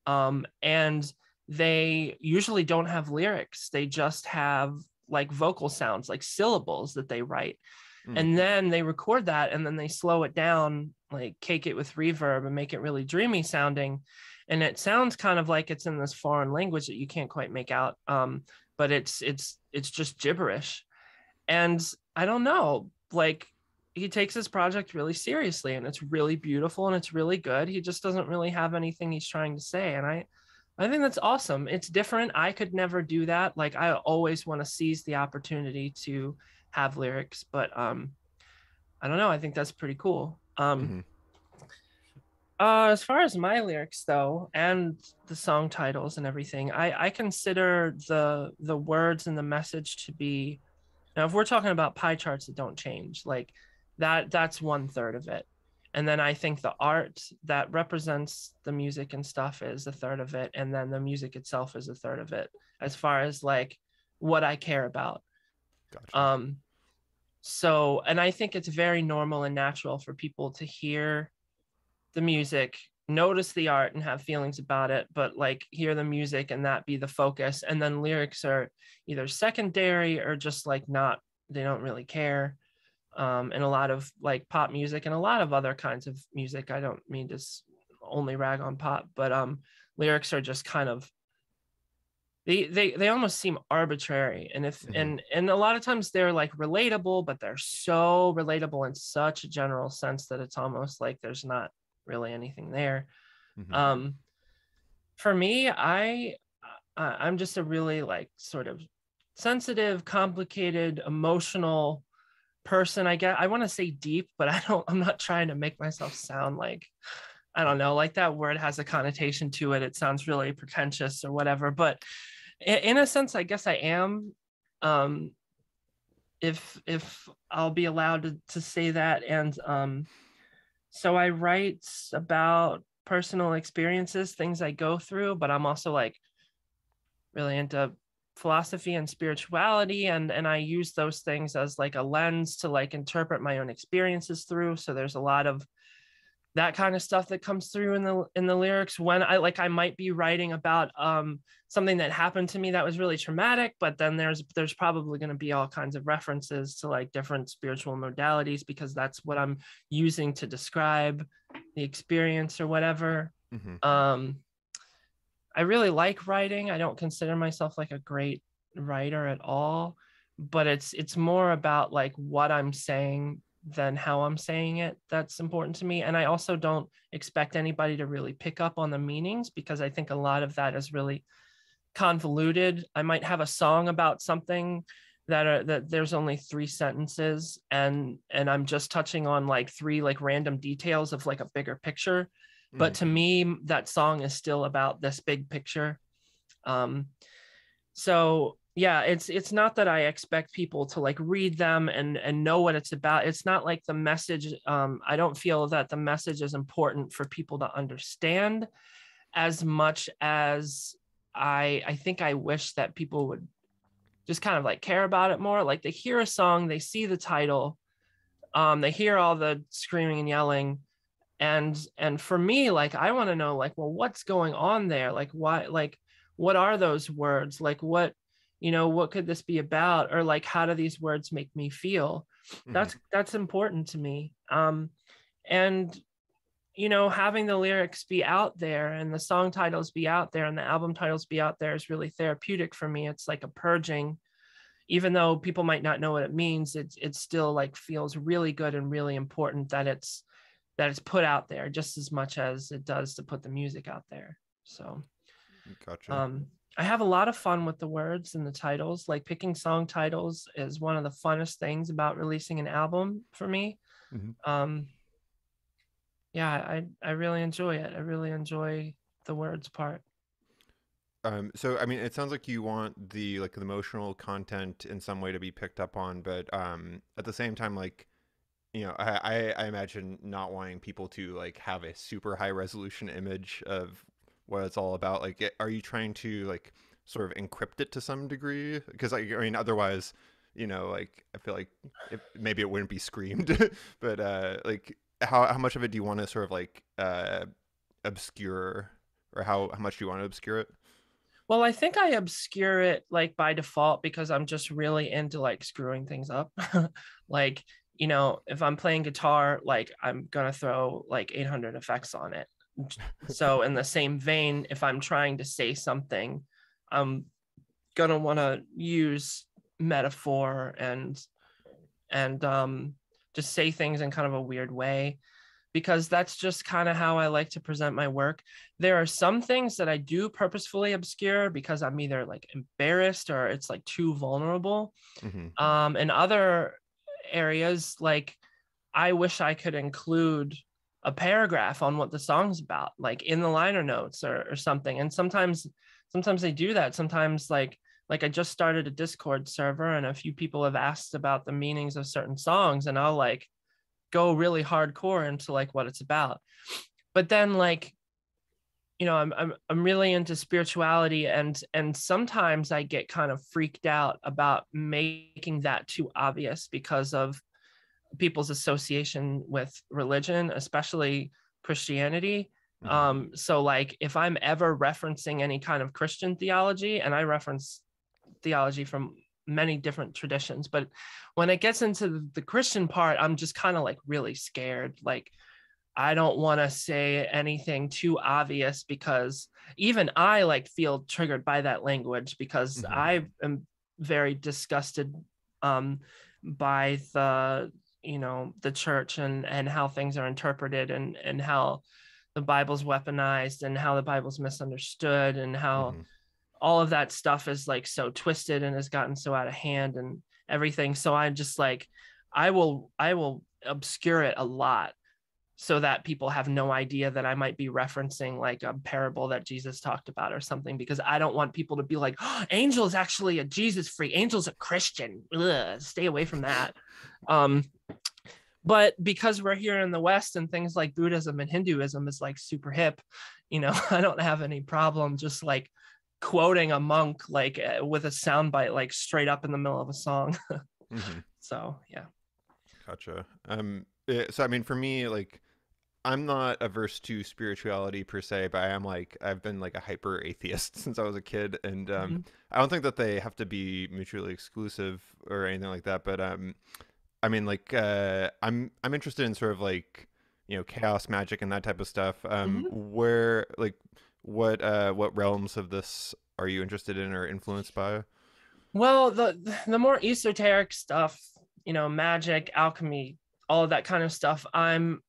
B: and they usually don't have lyrics. They just have like vocal sounds, like syllables that they write,
A: Mm.
B: and then they record that and then they slow it down, like cake it with reverb and make it really dreamy sounding, and it sounds kind of like it's in this foreign language that you can't quite make out, but it's just gibberish. And I don't know, like he takes his project really seriously and it's really beautiful and it's really good. He just doesn't really have anything he's trying to say, and I think that's awesome. It's different. I could never do that. Like I always want to seize the opportunity to have lyrics, but I don't know. I think that's pretty cool.
A: Hmm.
B: As far as my lyrics though, and the song titles and everything, I consider the words and the message to be, now if we're talking about pie charts that don't change, like that's 1/3 of it. And then I think the art that represents the music and stuff is 1/3 of it, and then the music itself is 1/3 of it, as far as like what I care about.
A: Gotcha.
B: Um, so, and I think it's very normal and natural for people to hear the music, notice the art and have feelings about it, but like hear the music and that be the focus. And then lyrics are either secondary or just like not, they don't really care. And a lot of like pop music and a lot of other kinds of music, I don't mean to only rag on pop, but lyrics are just kind of, they almost seem arbitrary, and if
A: Hmm.
B: and a lot of times they're like relatable, but they're so relatable in such a general sense that it's almost like there's not really anything there.
A: Hmm.
B: um for me, I'm just a really like sort of sensitive, complicated, emotional person. I want to say deep, but I'm not trying to make myself sound like, I don't know, like that word has a connotation to it, it sounds really pretentious or whatever, but in a sense I guess I am, um if I'll be allowed to say that. And so I write about personal experiences, things I go through, but I'm also like really into philosophy and spirituality, and I use those things as like a lens to like interpret my own experiences through. So there's a lot of that kind of stuff that comes through in the lyrics. When I might be writing about something that happened to me that was really traumatic, but then there's probably going to be all kinds of references to like different spiritual modalities, because that's what I'm using to describe the experience or whatever. I really like writing. I don't consider myself like a great writer at all, but it's more about like what I'm saying than how I'm saying it that's important to me. And I also don't expect anybody to really pick up on the meanings, because I think a lot of that is really convoluted. I might have a song about something that there's only 3 sentences, and I'm just touching on like 3 like random details of like a bigger picture. But to me, that song is still about this big picture. So yeah, it's not that I expect people to like read them and know what it's about. It's not like the message. I don't feel that the message is important for people to understand as much as I think I wish that people would just kind of like care about it more. Like they hear a song, they see the title, they hear all the screaming and yelling, and for me, like I want to know like, well, what's going on there? Like why, like what are those words? Like what, what could this be about? Or like how do these words make me feel? That's important to me. And having the lyrics be out there and the song titles be out there and the album titles be out there is really therapeutic for me. It's like a purging. Even though people might not know what it means, it still like feels really good and really important that it's put out there just as much as it does to put the music out there. So
A: Gotcha.
B: I have a lot of fun with the words and the titles. Like picking song titles is one of the funnest things about releasing an album for me. Yeah, I really enjoy it. I really enjoy the words part.
A: So I mean, it sounds like you want the like the emotional content in some way to be picked up on, but at the same time, like I imagine not wanting people to like have a super high resolution image of what it's all about. Like, are you trying to like sort of encrypt it to some degree? Because like, I mean, otherwise, like I feel like maybe it wouldn't be screamed, but like how much of it do you want to sort of like obscure, or how much do you want to obscure it?
B: Well, I think I obscure it like by default because I'm just really into like screwing things up. Like, if I'm playing guitar, like I'm gonna throw like 800 effects on it. So in the same vein, if I'm trying to say something, I'm gonna want to use metaphor and just say things in kind of a weird way, because that's just kind of how I like to present my work. There are some things that I do purposefully obscure because I'm either like embarrassed or it's like too vulnerable. In other areas, like I wish I could include a paragraph on what the song's about, like in the liner notes or something. And sometimes they do that. Sometimes like I just started a Discord server and a few people have asked about the meanings of certain songs, and I'll like go really hardcore into like what it's about. But then like, I'm really into spirituality, and sometimes I get kind of freaked out about making that too obvious because of people's association with religion, especially Christianity. So like if I'm ever referencing any kind of Christian theology, and I reference theology from many different traditions, but when it gets into the Christian part, I'm just kind of like really scared. Like I don't want to say anything too obvious, because even I like feel triggered by that language, because I am very disgusted by the church and how things are interpreted, and how the Bible's weaponized and how the Bible's misunderstood and how all of that stuff is like so twisted and has gotten so out of hand and everything. So I'm just like, I will obscure it a lot so that people have no idea that I might be referencing like a parable that Jesus talked about or something, because I don't want people to be like, oh, Angel's actually a Jesus freak. Angel's a Christian. Ugh, stay away from that. But because we're here in the West and things like Buddhism and Hinduism is like super hip, I don't have any problem just like quoting a monk like with a soundbite like straight up in the middle of a song. So yeah.
A: Gotcha. So I mean, for me, like I'm not averse to spirituality per se, but I've been like a hyper atheist since I was a kid, and
B: Mhm.
A: I don't think that they have to be mutually exclusive or anything like that. But I mean, like I'm interested in sort of like chaos magic and that type of stuff.
B: Mhm.
A: Where like what realms of this are you interested in or influenced by?
B: Well, the more esoteric stuff, magic, alchemy, all of that kind of stuff, um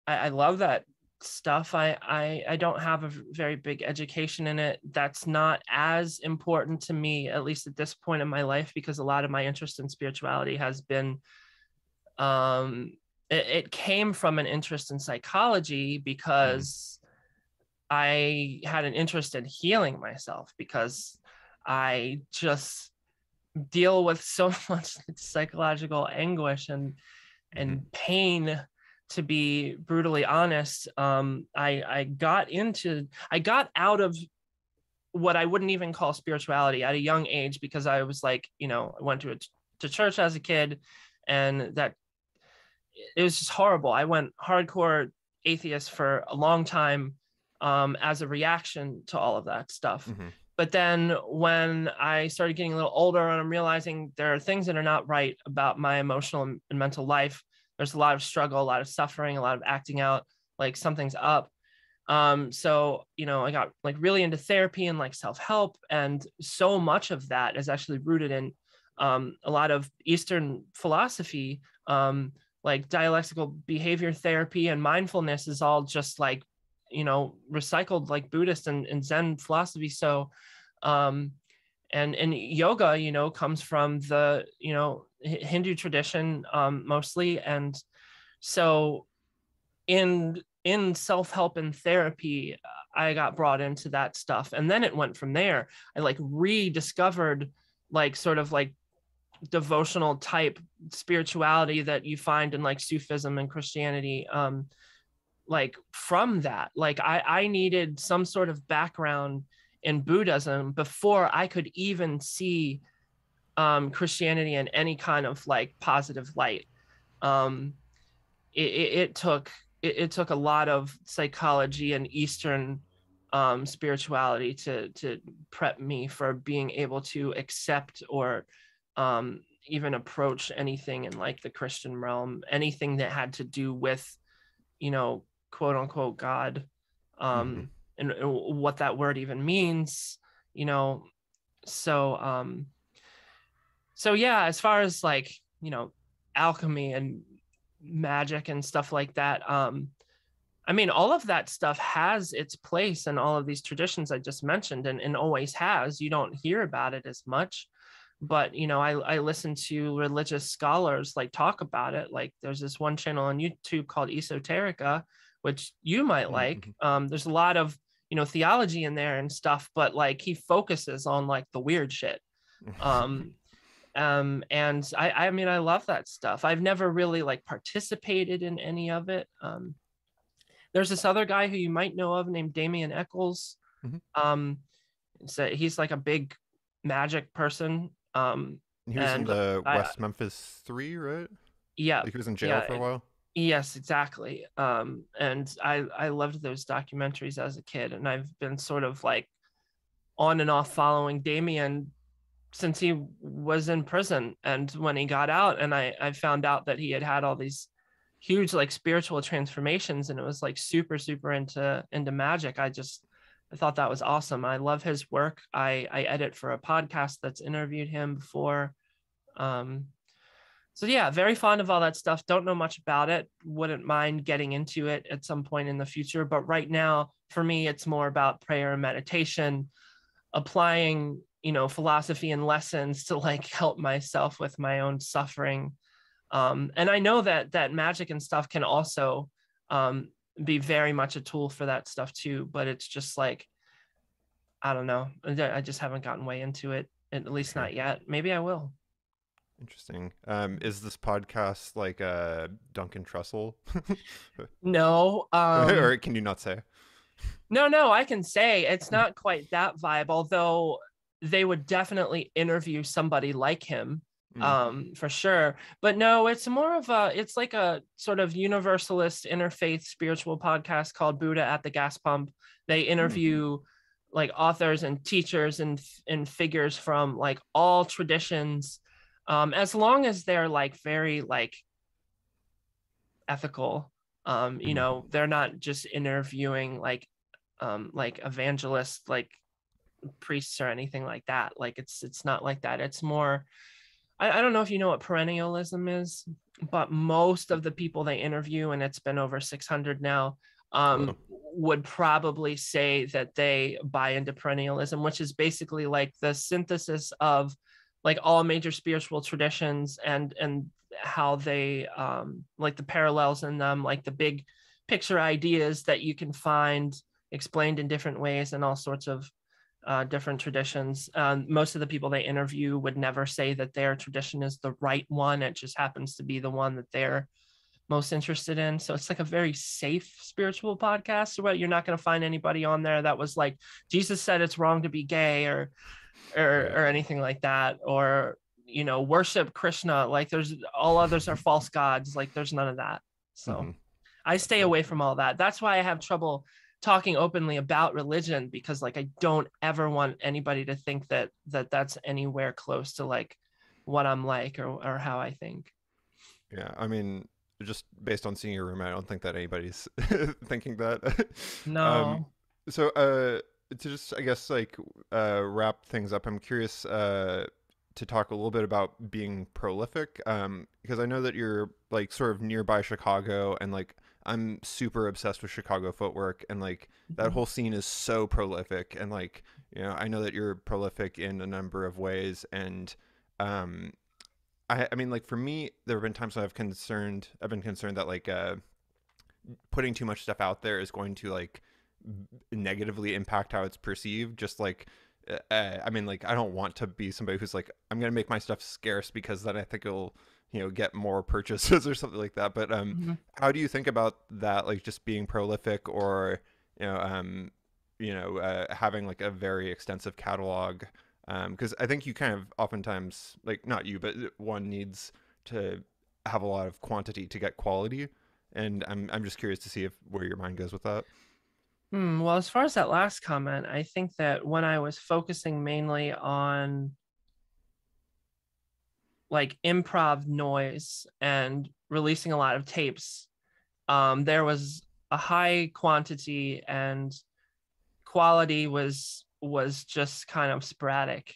B: I love that stuff. I don't have a very big education in it. That's not as important to me, at least at this point in my life, because a lot of my interest in spirituality has been it came from an interest in psychology
A: Mm-hmm.
B: because I had an interest in healing myself, because I just deal with so much psychological anguish
A: Mm-hmm.
B: and pain, to be brutally honest. I got out of what I wouldn't even call spirituality at a young age, because I was like, I went to church as a kid, and that it was just horrible. I went hardcore atheist for a long time, as a reaction to all of that stuff.
A: Mm-hmm.
B: But then when I started getting a little older and I'm realizing there are things that are not right about my emotional and mental life, there's a lot of struggle, a lot of suffering, a lot of acting out, like something's up. So, I got like really into therapy and like self-help. And so much of that is actually rooted in a lot of Eastern philosophy, like dialectical behavior therapy and mindfulness is all just like, recycled like Buddhist and Zen philosophy. So, um, and yoga, comes from the, Hindu tradition, mostly. And so in self-help and therapy, I got brought into that stuff, and then it went from there. I like rediscovered like sort of like devotional type spirituality that you find in like Sufism and Christianity. Like from that, like I needed some sort of background in Buddhism before I could even see Christianity in any kind of like positive light. um it took it took a lot of psychology and Eastern spirituality to prep me for being able to accept or even approach anything in like the Christian realm, anything that had to do with, you know, quote unquote God,
A: Mm-hmm.
B: and what that word even means, you know. So so yeah, as far as like, alchemy and magic and stuff like that, I mean, all of that stuff has its place in all of these traditions I just mentioned, and always has. You don't hear about it as much, but I listen to religious scholars like talk about it. Like there's this one channel on YouTube called Esoterica, which you might like.
A: Mm-hmm.
B: There's a lot of theology in there and stuff, but like he focuses on like the weird shit. Um, and I mean, I love that stuff. I've never really like participated in any of it. There's this other guy who you might know of named Damien Eccles.
A: Mm-hmm.
B: Um, so he's like a big magic person.
A: He was in
B: And
A: the
B: I,
A: West Memphis 3, right?
B: yeah,
A: Like he was in jail
B: yeah,
A: for a while.
B: yes, exactly. And I loved those documentaries as a kid, and I've been sort of like on and off following Damien since he was in prison, and when he got out, and I found out that he had had all these huge like spiritual transformations, and it was like super super into magic. I thought that was awesome. I love his work. I edit for a podcast that's interviewed him before. um so yeah, very fond of all that stuff. Don't know much about it, wouldn't mind getting into it at some point in the future, but right now for me it's more about prayer and meditation, applying philosophy and lessons to like help myself with my own suffering. And I know that magic and stuff can also be very much a tool for that stuff too, but it's just like, I don't know, I just haven't gotten way into it, at least
A: Sure.
B: not yet. Maybe I will.
A: Interesting. Is this podcast like Duncan Trussell?
B: No,
A: Or can you not say?
B: no, I can say it's not quite that vibe, although they would definitely interview somebody like him.
A: Mm.
B: For sure. But no, it's more of it's like a sort of universalist interfaith spiritual podcast called Buddha at the Gas Pump. They interview like authors and teachers and figures from like all traditions, as long as they're like very like ethical. You
A: Mhm.
B: know, they're not just interviewing like evangelists, like priests or anything like that. Like it's not like that. It's more, I don't know if you know what perennialism is, but most of the people they interview, and it's been over 600 now,
A: Oh.
B: would probably say that they buy into perennialism, which is basically like the synthesis of like all major spiritual traditions and how they like the parallels in them, like the big picture ideas that you can find explained in different ways and all sorts of different traditions. Most of the people they interview would never say that their tradition is the right one. It just happens to be the one that they're most interested in. So it's like a very safe spiritual podcast. Where you're not going to find anybody on there that was like, Jesus said it's wrong to be gay
A: Right.
B: or anything like that, or you know, worship Krishna. Like there's all others are false gods. Like there's none of that. So
A: Hmm.
B: I stay
A: That's
B: away from all that. That's why I have trouble talking openly about religion, because like I don't ever want anybody to think that that's anywhere close to like what I'm like or how I think.
A: yeah. I mean, just based on seeing your room, I don't think that anybody's thinking that. um,
B: No.
A: so to just I guess like wrap things up, I'm curious to talk a little bit about being prolific, because I know that you're like sort of nearby Chicago, and like I'm super obsessed with Chicago footwork, and like that
B: Mhm.
A: whole scene is so prolific, and like I know that you're prolific in a number of ways, and um, I mean like for me, there have been times when I've been concerned that like putting too much stuff out there is going to like negatively impact how it's perceived. Just like, I mean, like I don't want to be somebody who's like, I'm gonna make my stuff scarce because then I think it'll get more purchases or something like that. But
B: Mhm.
A: how do you think about that? Like just being prolific, or having like a very extensive catalog. Because I think you kind of oftentimes, like not you, but one needs to have a lot of quantity to get quality, and I'm just curious to see if where your mind goes with that.
B: Well, as far as that last comment, I think that when I was focusing mainly on like improv noise and releasing a lot of tapes, there was a high quantity and quality was just kind of sporadic.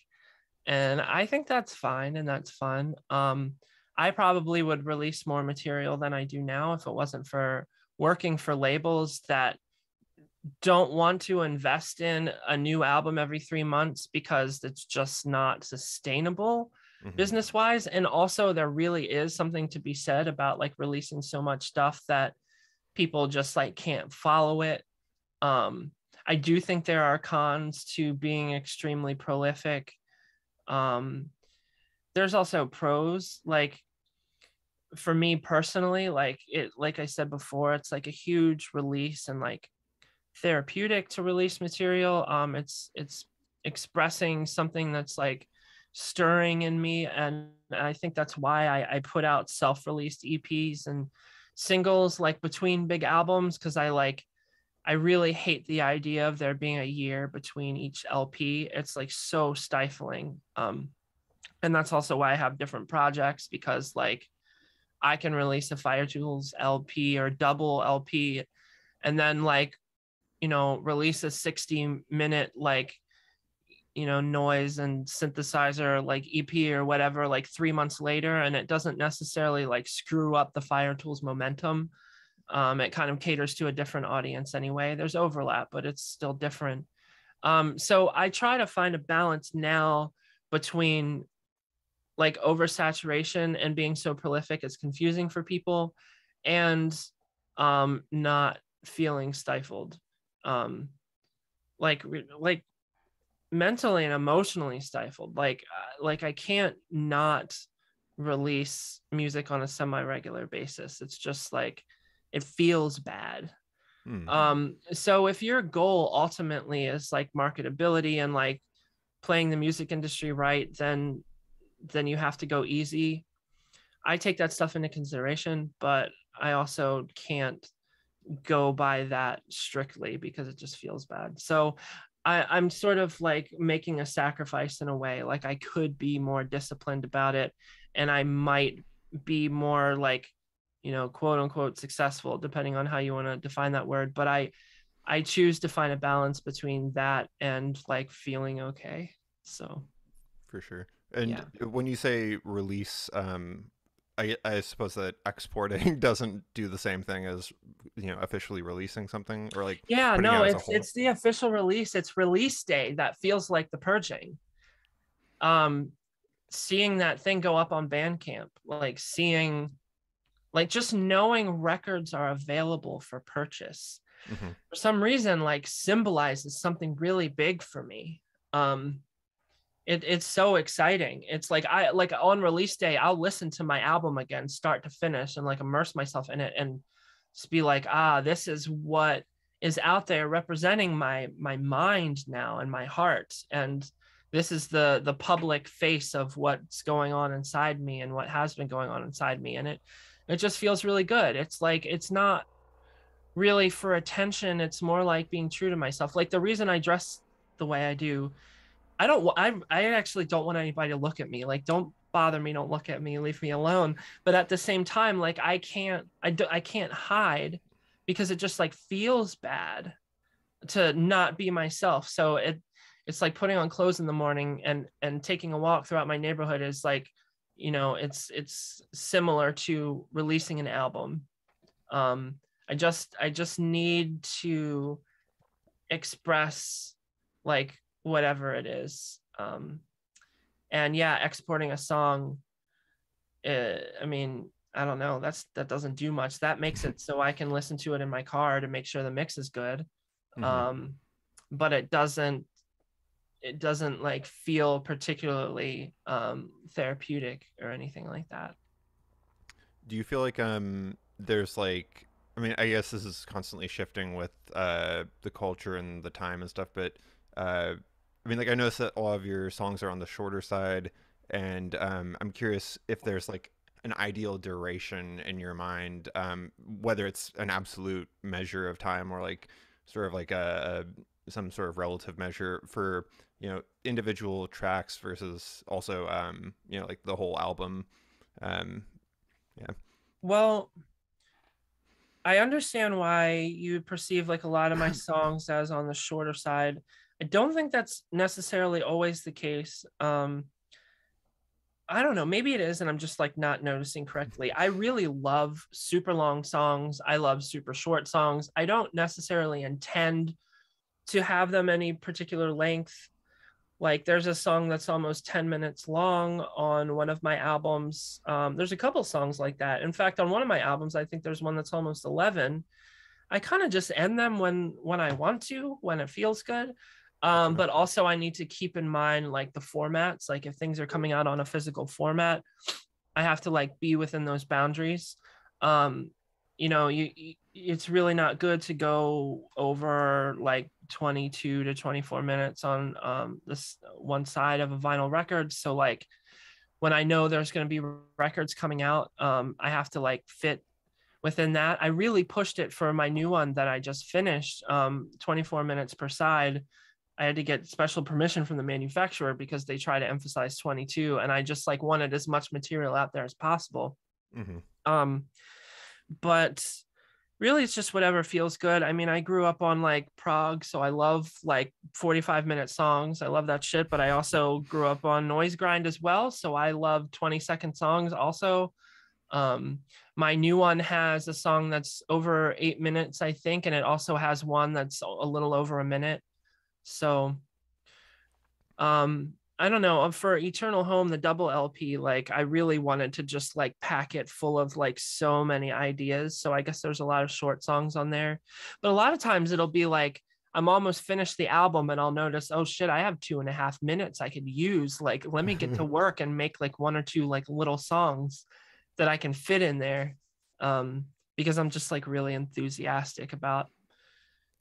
B: And I think that's fine and that's fun. I probably would release more material than I do now if it wasn't for working for labels that don't want to invest in a new album every 3 months because it's just not sustainable
A: Hmm.
B: business wise. And also, there really is something to be said about like releasing so much stuff that people just like can't follow it. Um, I do think there are cons to being extremely prolific. Um, there's also pros, like for me personally, like I said before, it's like a huge release and like therapeutic to release material. It's expressing something that's like stirring in me, and I think that's why I put out self-released EPs and singles like between big albums, because I really hate the idea of there being a year between each LP. It's like so stifling. And that's also why I have different projects, because like I can release a Fire Tools LP or double LP and then like, release a 60-minute like, noise and synthesizer like EP or whatever like 3 months later, and it doesn't necessarily like screw up the Fire Tools momentum. It kind of caters to a different audience anyway. There's overlap, but it's still different. So I try to find a balance now between like oversaturation and being so prolific it's confusing for people, and not feeling stifled, um like mentally and emotionally stifled, like I can't not release music on a semi-regular basis. It's just like it feels bad.
A: Hmm.
B: So if your goal ultimately is like marketability and like playing the music industry right, then then you have to go easy. I take that stuff into consideration, but I also can't go by that strictly because it just feels bad. So I'm sort of like making a sacrifice in a way. Like I could be more disciplined about it, and I might be more like, quote unquote successful, depending on how you want to define that word. But I choose to find a balance between that and like feeling okay. So
A: For sure. And
B: yeah.
A: when you say release, I suppose that exporting doesn't do the same thing as officially releasing something, or like
B: Yeah,
A: putting it
B: no,
A: out as a
B: it's
A: whole.
B: it's the official release. It's release day that feels like the purging. Um, Seeing that thing go up on Bandcamp, like seeing, like just knowing records are available for purchase
A: Hmm.
B: for some reason, like symbolizes something really big for me. Um, it's so exciting. It's like I like on release day, I'll listen to my album again, start to finish, and like immerse myself in it and just be like, this is what is out there representing my mind now and my heart. And this is the public face of what's going on inside me and what has been going on inside me. And it just feels really good. It's like it's not really for attention. It's more like being true to myself. Like the reason I dress the way I do, I actually don't want anybody to look at me. Like, don't bother me, don't look at me, leave me alone. But at the same time, like I can't hide because it just like feels bad to not be myself. So it's like putting on clothes in the morning and taking a walk throughout my neighborhood is like, it's similar to releasing an album. um I just need to express like whatever it is. And yeah, exporting a song, I mean, I don't know, that doesn't do much. That makes it so I can listen to it in my car to make sure the mix is good.
A: Hmm.
B: um but it doesn't like feel particularly therapeutic or anything like that.
A: Do you feel like there's like, I mean, I guess this is constantly shifting with the culture and the time and stuff, but I mean, like I noticed that a lot of your songs are on the shorter side, and I'm curious if there's like an ideal duration in your mind, whether it's an absolute measure of time or like sort of like some sort of relative measure for individual tracks versus also like the whole album. Um, yeah.
B: Well, I understand why you perceive like a lot of my songs as on the shorter side. I don't think that's necessarily always the case. I don't know, maybe it is, and I'm just like not noticing correctly. I really love super long songs. I love super short songs. I don't necessarily intend to have them any particular length. Like there's a song that's almost 10 minutes long on one of my albums. There's a couple songs like that. In fact, on one of my albums, I think there's one that's almost 11. I kind of just end them when I want to, when it feels good.
A: Gotcha.
B: But also I need to keep in mind like the formats. Like if things are coming out on a physical format, I have to like be within those boundaries. Um, it's really not good to go over like 22 to 24 minutes on this one side of a vinyl record. So like when I know there's going to be records coming out, I have to like fit within that. I really pushed it for my new one that I just finished, 24 minutes per side. I had to get special permission from the manufacturer because they try to emphasize 22, and I just like wanted as much material out there as possible.
A: Hmm.
B: Um, but really it's just whatever feels good. I mean, I grew up on like prog, so I love like 45-minute songs. I love that shit, but I also grew up on noise grind as well, so I love 20-second songs also. um my new one has a song that's over 8 minutes, I think, and it also has one that's a little over a minute. So I don't know, for Eternal Home, the double LP, like I really wanted to just like pack it full of like so many ideas. So I guess there's a lot of short songs on there, but a lot of times it'll be like I'm almost finished the album and I'll notice, oh shit, I have 2.5 minutes I could use. Like, let me get to work and make like one or two like little songs that I can fit in there. Because I'm just like really enthusiastic about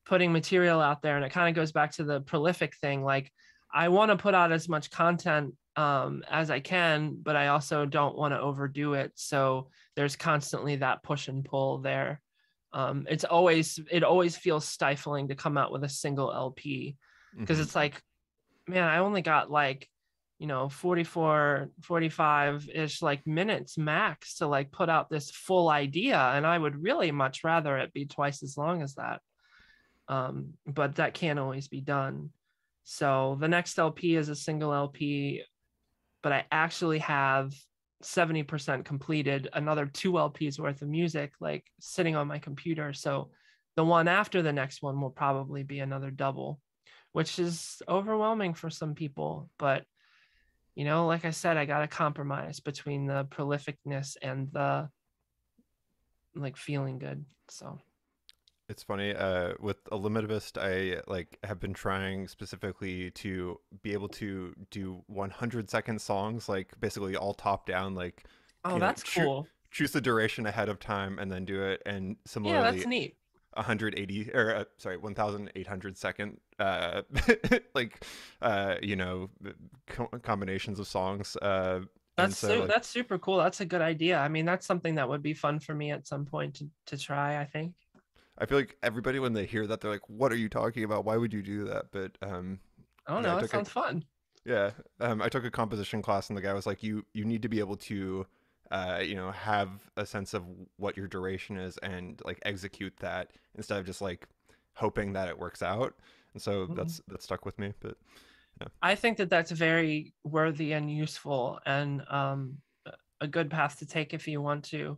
B: putting material out there. And it kind of goes back to the prolific thing. Like I want to put out as much content as I can, but I also don't want to overdo it. So there's constantly that push and pull there. It always feels stifling to come out with a single LP, because
A: Mm-hmm.
B: it's like, man, I only got like, 44, 45-ish like minutes max to like put out this full idea. And I would really much rather it be twice as long as that. But that can't always be done. So the next LP is a single LP, but I actually have 70% completed, another 2 LPs worth of music like sitting on my computer. So the one after the next one will probably be another double, which is overwhelming for some people. But, like I said, I got to compromise between the prolificness and the like feeling good. So.
A: It's funny. With Eliminativist, I like have been trying specifically to be able to do 100-second songs, like basically all top down, like
B: Oh,
A: you know,
B: that's cool.
A: choose the duration ahead of time and then do it. And
B: Yeah, that's
A: similarly,
B: neat.
A: 180 or sorry, 1,800 second, like combinations of songs. And so like
B: That's super cool. That's a good idea. I mean, that's something that would be fun for me at some point to try, I think.
A: I feel like everybody when they hear that they're like, "What are you talking about? Why would you do that?" But
B: I don't
A: I
B: know. That
A: took a
B: sounds fun.
A: yeah, I took a composition class and the guy was like, "You need to be able to, have a sense of what your duration is and like execute that instead of just like hoping that it works out." And so
B: Mhm.
A: that stuck with me. But yeah,
B: I think that that's very worthy and useful, and a good path to take if you want to.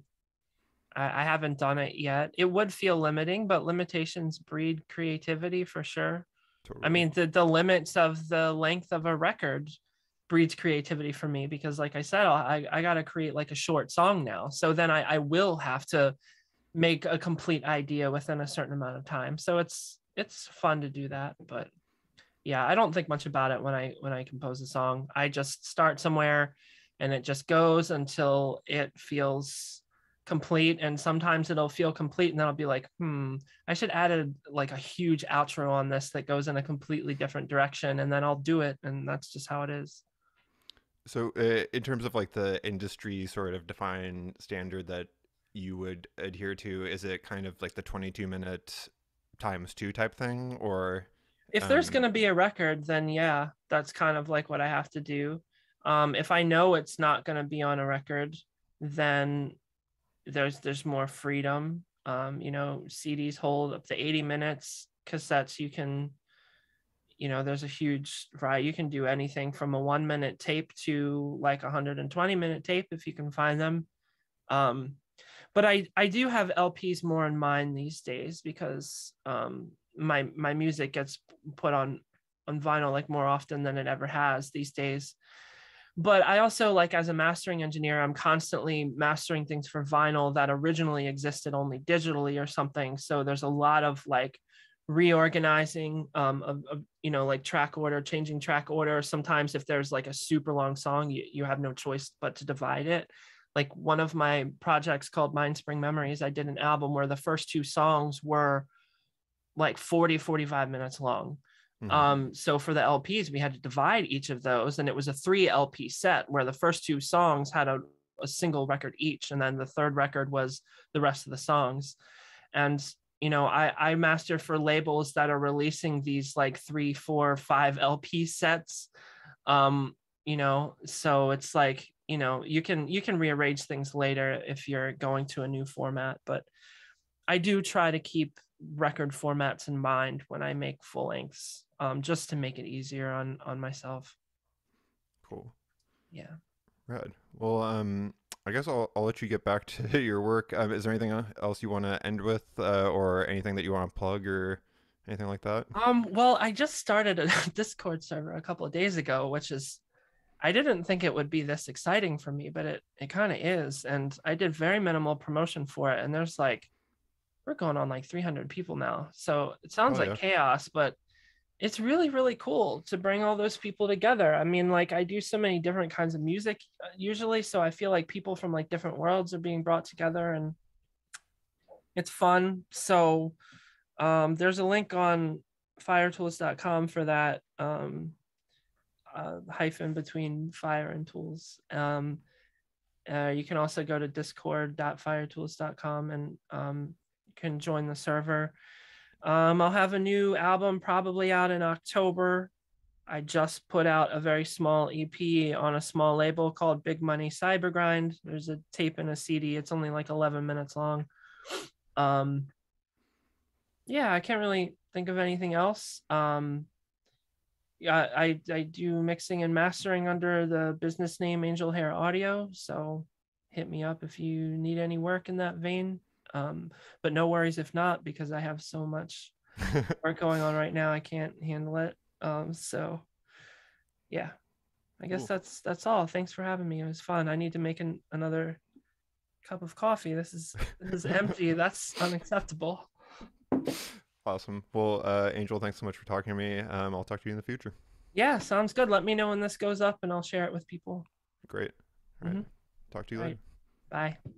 B: I haven't done it yet. It would feel limiting, but limitations breed creativity for sure. I
A: totally,
B: mean, the limits of the length of a record breeds creativity for me, because like I said, I got to create like a short song now. So then I will have to make a complete idea within a certain amount of time. So it's fun to do that. But yeah, I don't think much about it when I compose a song. I just start somewhere and it just goes until it feels complete. And sometimes it'll feel complete and then I'll be like, I should add like a huge outro on this that goes in a completely different direction, and then I'll do it, and that's just how it is.
A: so in terms of like the industry sort of defined standard that you would adhere to, is it kind of like the 22-minute times two type thing, or
B: If there's going
A: um,
B: to be a record, then yeah, that's kind of like what I have to do. If I know it's not going to be on a record, then there's more freedom. CDs hold up to 80 minutes. Cassettes, you can, there's a huge variety. You can do anything from a 1 minute tape to like a 120-minute tape if you can find them. Um, but I do have LPs more in mind these days, because my music gets put on vinyl like more often than it ever has these days. But I also, like, as a mastering engineer, I'm constantly mastering things for vinyl that originally existed only digitally or something. So there's a lot of like reorganizing of like track order, changing track order. Sometimes if there's like a super long song, you have no choice but to divide it. Like one of my projects called Mind Spring Memories, I did an album where the first 2 songs were like 40-45 minutes long.
A: mhm.
B: So for the LPs, we had to divide each of those, and it was a 3 LP set where the first 2 songs had a single record each, and then the third record was the rest of the songs. And I master for labels that are releasing these like 3, 4, 5 LP sets. So it's like, you can rearrange things later if you're going to a new format, but I do try to keep record formats in mind when I make full lengths, just to make it easier on myself.
A: Cool.
B: Yeah.
A: Rad. Well, I guess I'll let you get back to your work. Is there anything else you want to end with, or anything that you want to plug or anything like that?
B: Well, I just started a Discord server a couple of days ago, which is, I didn't think it would be this exciting for me, but it kind of is. And I did very minimal promotion for it. And there's like, we're going on like 300 people now. So it sounds
A: Hell
B: like
A: yeah.
B: chaos, but it's really, really cool to bring all those people together. I mean, like, I do so many different kinds of music usually, so I feel like people from like different worlds are being brought together, and it's fun. So there's a link on firetools.com for that. hyphen between fire and tools. You can also go to discord.firetools.com and you can join the server. I'll have a new album probably out in October. I just put out a very small EP on a small label called Big Money Cybergrind. There's a tape and a CD. It's only like 11 minutes long. Yeah, I can't really think of anything else. Yeah, I do mixing and mastering under the business name Angel Hair Audio. So hit me up if you need any work in that vein. But no worries if not, because I have so much work going on right now. I can't handle it. So yeah, I guess
A: Cool.
B: that's all. Thanks for having me. It was fun. I need to make another cup of coffee. This is empty. That's unacceptable.
A: Awesome. Well, Angel, thanks so much for talking to me. I'll talk to you in the future.
B: Yeah, sounds good. Let me know when this goes up and I'll share it with people.
A: Great. All right.
B: Mm-hmm.
A: Talk to you
B: All
A: later.
B: right. Bye.